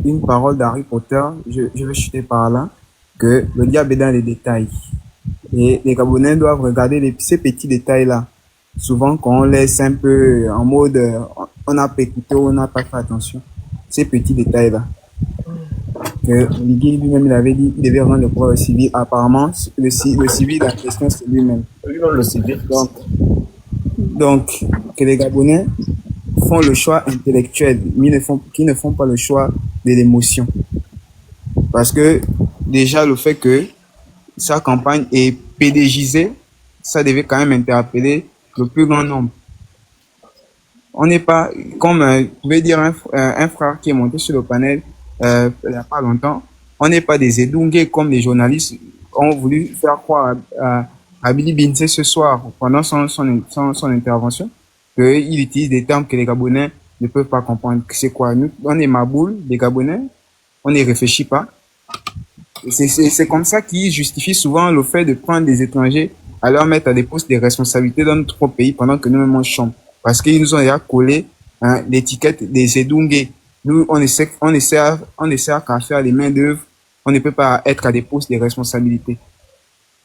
une parole d'Harry Potter, je vais chuter par là, que le diable est dans les détails. Et les Gabonais doivent regarder ces petits détails-là. Souvent, quand on laisse un peu en mode, on n'a pas écouté, on n'a pas fait attention. Ces petits détails-là. Que Oligui lui-même, il avait dit qu'il devait rendre le pouvoir au civil. Apparemment, le civil, la question, c'est lui-même. Lui-même le civil. Donc, que les Gabonais font le choix intellectuel, mais qui ne font pas le choix de l'émotion. Parce que, déjà, le fait que sa campagne est PDGisée, ça devait quand même interpeller le plus grand nombre. On n'est pas, comme pouvait dire un frère qui est monté sur le panel il n'y a pas longtemps, on n'est pas des édungués comme les journalistes ont voulu faire croire à Billy Binze ce soir pendant son intervention, qu'il utilise des termes que les Gabonais ne peuvent pas comprendre. C'est quoi? Nous, on est maboule, les Gabonais, on n'y réfléchit pas. C'est comme ça qu'ils justifient souvent le fait de prendre des étrangers à leur mettre à des postes de responsabilité dans notre pays pendant que nous-mêmes on chôme. Parce qu'ils nous ont déjà collé l'étiquette des édungués. Nous, on essaie qu'à faire les mains d'œuvre. On ne peut pas être à des postes de responsabilité.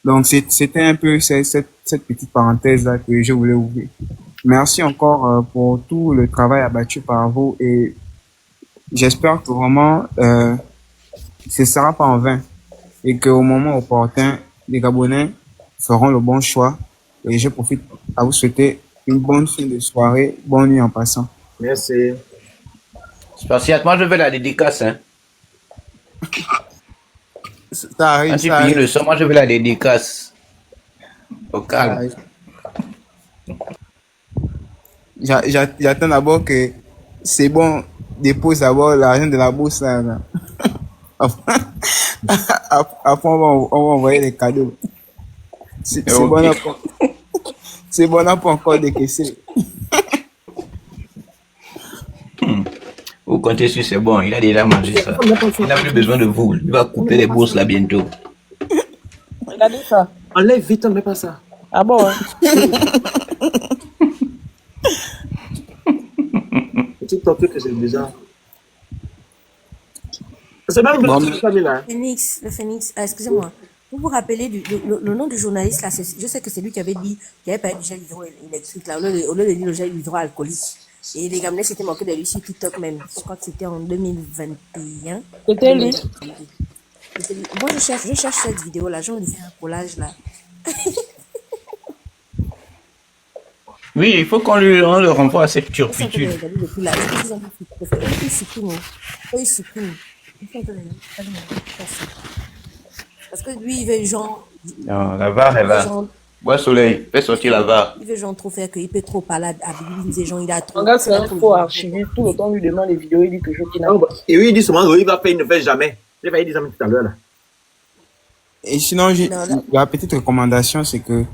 Donc, c'était un peu cette petite parenthèse-là que je voulais ouvrir. Merci encore pour tout le travail abattu par vous et j'espère que vraiment ce ne sera pas en vain et qu'au moment opportun, les Gabonais feront le bon choix. Et je profite à vous souhaiter une bonne fin de soirée, bonne nuit en passant. Merci. Spartiate, moi je veux la dédicace. Hein. Ça arrive, Quand tu ça finis arrive. le son, moi je veux la dédicace. Au calme. J'attends d'abord que c'est bon, dépose d'abord l'argent de la bourse là. Après, on va envoyer les cadeaux. C'est bon, c'est bon, on n'a pas encore décaissé. Vous comptez sur c'est bon, il a déjà mangé ça. Il n'a plus besoin de vous. Il va couper les bourses là bientôt. Regardez ça. Enlève vite, on ne met pas ça. Ah bon, hein? Petit topic que c'est bizarre. C'est même Bon, le famille là. Le Phoenix, excusez-moi. Vous vous rappelez le nom du journaliste là, je sais que c'est lui qui avait dit qu'il n'y avait pas eu de gel hydroélectrique là, au lieu de dire le gel hydroalcoolique. Et les Gabonais s'étaient moqués de lui sur TikTok même. Je crois que c'était en 2021. C'était lui. Moi je cherche cette vidéo là, j'ai envie de faire un collage là. Oui, il faut qu'on le renvoie à cette turpitude. Parce que lui, il veut genre... Non, la VAR, elle va. Bois soleil, fais sortir la VAR. Il veut genre trop faire qu'il peut trop parler à Bibi, des gens, il a trop... Regarde, c'est un faux archivé. Tout le temps, on lui demande les vidéos, il dit toujours qu'il n'a pas. Et oui, il dit souvent, il va faire, il ne fait jamais. J'ai failli dire ça tout à l'heure là. Et sinon, la petite recommandation, c'est que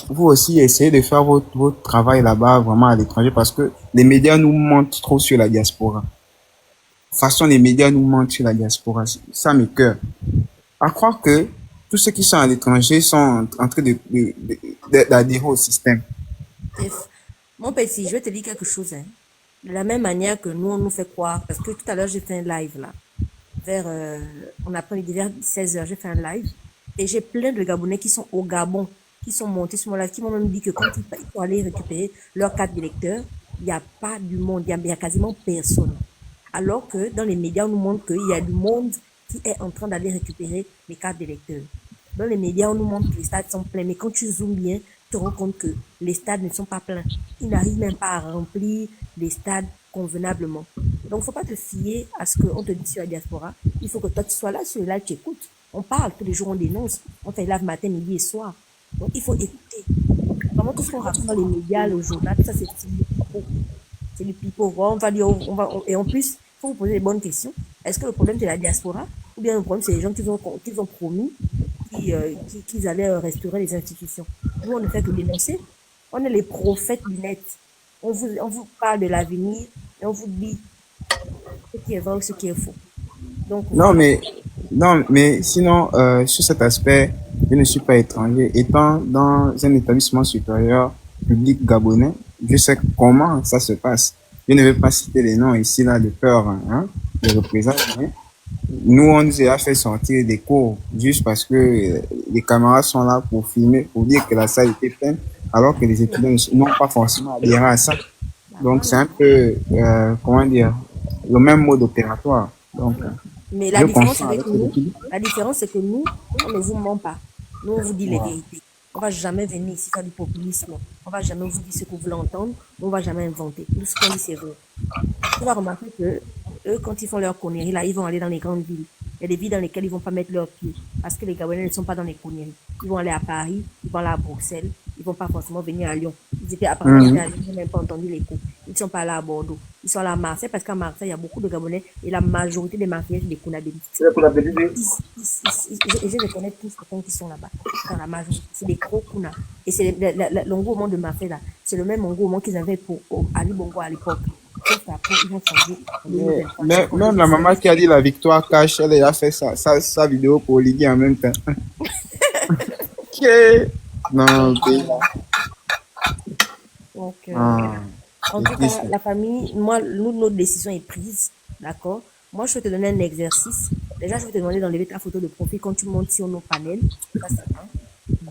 vous aussi essayez de faire votre travail là-bas, vraiment à l'étranger, parce que les médias nous mentent trop sur la diaspora. De toute façon, les médias nous mentent sur la diaspora. Ça m'écoeure. À croire que tous ceux qui sont à l'étranger sont en train d'adhérer au système. Mon petit, je vais te dire quelque chose. Hein. De la même manière que nous, on nous fait croire, parce que tout à l'heure, j'ai fait un live là, on apprend vers 16h, j'ai fait un live, et j'ai plein de Gabonais qui sont au Gabon, qui sont montés sur mon live, qui m'ont même dit que quand ils sont allés récupérer leur carte d'électeur, il n'y a pas du monde, il y a quasiment personne. Alors que dans les médias, on nous montre qu'il y a du monde qui est en train d'aller récupérer les cartes d'électeurs. Dans les médias, on nous montre que les stades sont pleins, mais quand tu zoomes bien, tu te rends compte que les stades ne sont pas pleins. Ils n'arrivent même pas à remplir les stades convenablement. Donc, il ne faut pas te fier à ce qu'on te dit sur la diaspora. Il faut que toi, tu sois là sur le live, tu écoutes. On parle tous les jours, on dénonce. On fait live matin, midi et soir. Donc, il faut écouter. Vraiment, tout ce qu'on raconte dans les médias, le journal, tout ça, c'est du pipeau. C'est du pipeau. On va dire, et en plus, il faut vous poser les bonnes questions. Est-ce que le problème, c'est la diaspora? Ou bien le problème, c'est les gens qui ont promis qu'ils allaient restaurer les institutions? Nous, on ne fait que dénoncer. On est les prophètes du net. On vous parle de l'avenir et on vous dit ce qui est vrai ou ce qui est faux. Donc, Non, mais sinon, sur cet aspect, je ne suis pas étranger. Étant dans un établissement supérieur public gabonais, je sais comment ça se passe. Je ne vais pas citer les noms ici, là, de peur, hein, de représailles. Hein. Nous, on nous a fait sortir des cours juste parce que les camarades sont là pour filmer, pour dire que la salle était pleine, alors que les étudiants n'ont pas forcément adhéré à ça. Donc, c'est un peu, comment dire, le même mode opératoire. Donc, mais la différence avec nous, c'est que nous, on ne vous ment pas. Nous, on vous dit les vérités. On va jamais venir ici faire du populisme. On va jamais vous dire ce que vous voulez entendre. On va jamais inventer. Tout ce qu'on dit, c'est vrai. Tu vas remarquer que eux, quand ils font leurs conneries, là, ils vont aller dans les grandes villes. Il y a des villes dans lesquelles ils vont pas mettre leurs pieds. Parce que les Gabonais ne sont pas dans les conneries. Ils vont aller à Paris, ils vont aller à Bruxelles, ils vont pas forcément venir à Lyon. Ils étaient à Paris, ils étaient à Lyon, ils n'ont même pas entendu l'écho. Ils ne sont pas allés à Bordeaux. Ils sont allés à Marseille parce qu'à Marseille, il y a beaucoup de Gabonais et la majorité des Marseillais, c'est des Kounabélis. Et je les connais tous, qui sont là-bas. Dans la majorité, c'est des gros Kouna. Et c'est l'engouement de Marseille, là. C'est le même engouement qu'ils avaient pour Ali Bongo à l'époque. Même la maman qui a dit la victoire cache, elle a fait sa vidéo pour Liguer en même temps. Non, donc, en tout cas, la famille, notre décision est prise, d'accord? Moi, je vais te donner un exercice. Déjà, je vais te demander d'enlever ta photo de profil quand tu montes sur nos panels. Ça, c'est un.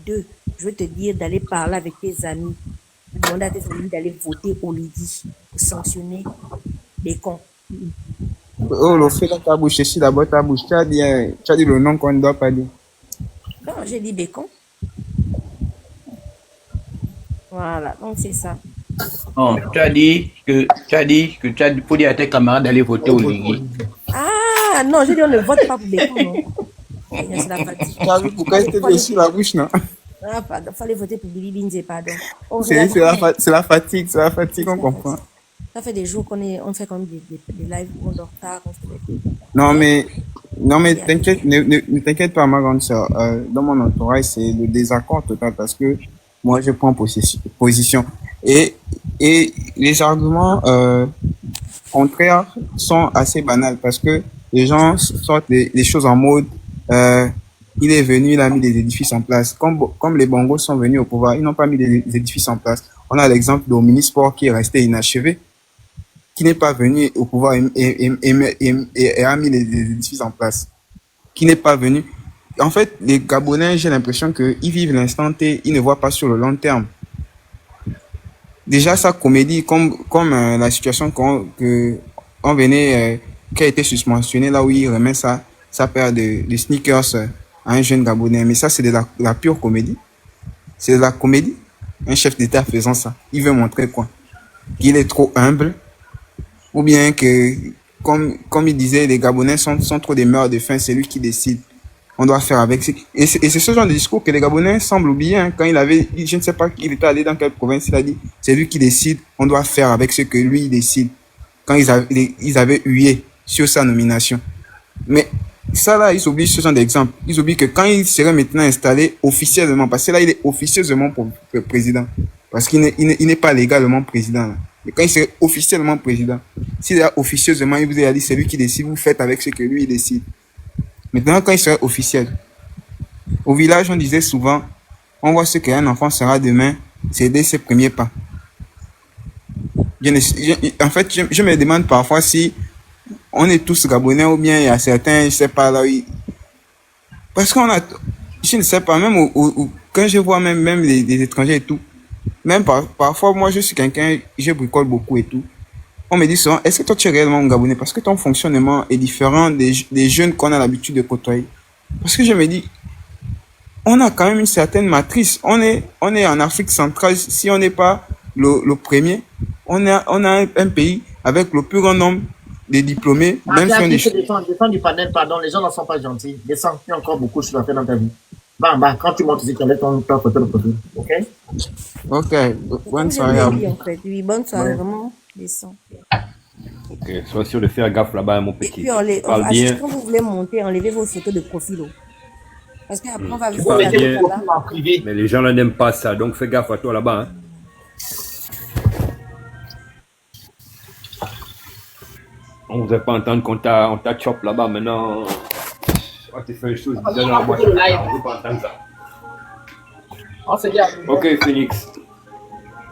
2, je vais te dire d'aller parler avec tes amis. Demander à tes amis d'aller voter au Lidi pour sanctionner les cons. Oh, le fait dans ta bouche, ici, d'abord ta bouche, tu as dit le nom qu'on ne doit pas dire. Non, j'ai dit bécon. Voilà, donc c'est ça. Non, tu as dit que tu faut dire à tes camarades d'aller voter au Ligi. Ah, non, j'ai dit on ne vote pas pour bécon, non. C'est la fatigue. Tu as vu pourquoi il était sur la bouche, non? Ah, pardon, fallait voter pour Billy Binze, pardon. C'est la fatigue, on comprend. Ça fait des jours on fait comme des lives où on dort tard. Non, mais t'inquiète, ne t'inquiète pas, ma grande soeur. Dans mon entourage, c'est le désaccord total parce que moi, je prends position. Et les arguments contraires sont assez banals parce que les gens sortent des choses en mode il est venu, il a mis des édifices en place. Comme les Bongos sont venus au pouvoir, ils n'ont pas mis des édifices en place. On a l'exemple d'Omnisport qui est resté inachevé, qui n'est pas venu au pouvoir et a mis des édifices en place. Qui n'est pas venu. En fait, les Gabonais, j'ai l'impression qu'ils vivent l'instant T, ils ne voient pas sur le long terme. Déjà, sa comédie, comme la situation que on venait, qui a été susmentionnée là où il remet sa paire de sneakers à un jeune Gabonais. Mais ça, c'est de la pure comédie. C'est de la comédie. Un chef d'État faisant ça. Il veut montrer quoi? Qu'il est trop humble. Ou bien que, comme il disait, les Gabonais sont trop des meurs de faim, c'est lui qui décide. On doit faire avec. Et c'est ce genre de discours que les Gabonais semblent oublier. Hein. Quand je ne sais pas, il était allé dans quelle province, il a dit, c'est lui qui décide, on doit faire avec ce que lui décide. Quand ils avaient hué sur sa nomination. Mais ça là, ils oublient ce genre d'exemple. Ils oublient que quand il serait maintenant installé officiellement, parce que là, il est officieusement président. Parce qu'il n'est pas légalement président. Là. Mais quand il serait officiellement président, s'il est officieusement, il vous a dit, c'est lui qui décide, vous faites avec ce que lui décide. Maintenant, quand il serait officiel, au village, on disait souvent, on voit ce qu'un enfant sera demain, c'est dès ses premiers pas. En fait, je me demande parfois si on est tous Gabonais ou bien il y a certains, je sais pas, là, parce qu'on a, je ne sais pas, même quand je vois même les étrangers et tout, même parfois, moi, je suis quelqu'un, je bricole beaucoup et tout. On me dit souvent, est-ce que toi, tu es réellement un Gabonais? Parce que ton fonctionnement est différent des jeunes qu'on a l'habitude de côtoyer. Parce que je me dis, on a quand même une certaine matrice. On est en Afrique centrale. Si on n'est pas le premier, on a un pays avec le plus grand nombre de diplômés. Même si on est... Descends du panel, pardon, les gens ne sont pas gentils. Descends, il y a encore beaucoup de choses à faire dans ta vie. Bah, quand tu montes ici, tu enlèves ton photo de profil, ok? Ok, bonne Comme je soirée l'ai à dit, vous. en fait. Oui, bonne soirée, Ouais. vraiment. Descends. Ok, sois sûr de faire gaffe là-bas, mon Et petit. puis, Parle bien. quand vous voulez monter, enlevez vos photos de profil. Oh. Parce qu'après, on va Tu vous parles faire bien, là. En privé. mais les gens là n'aiment pas ça, donc fais gaffe à toi là-bas. Hein. On ne vous a pas entendre qu'on t'a chop là-bas maintenant. On t'a fait une chose bizarre dans la boîte. On ne veut pas entendre ça. On se dit à vous. Ok, Phoenix.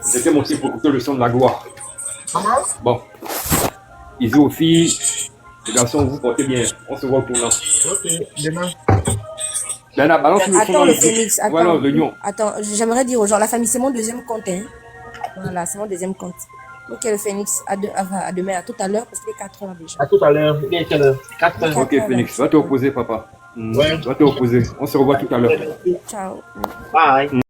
C'était mon type pour écouter le son de la gloire. Bon. Ils ont aux filles. Les garçons, vous portez bien. On se voit au tournant. Ok, demain. Dana, balance le son Attends, dans le le Phoenix. groupe. Voilà, Attends. réunion. Attends, j'aimerais dire aux gens, la famille, c'est mon deuxième compte. Hein. Voilà, c'est mon deuxième compte. Ok, le Phoenix, à demain, à tout à l'heure, parce qu'il est 4 heures déjà. À tout à l'heure. Il est quelle heure? 4 heures. Ok, Phoenix, va te reposer, papa. Ouais. Va te reposer. On se revoit tout à l'heure. Ciao. Bye.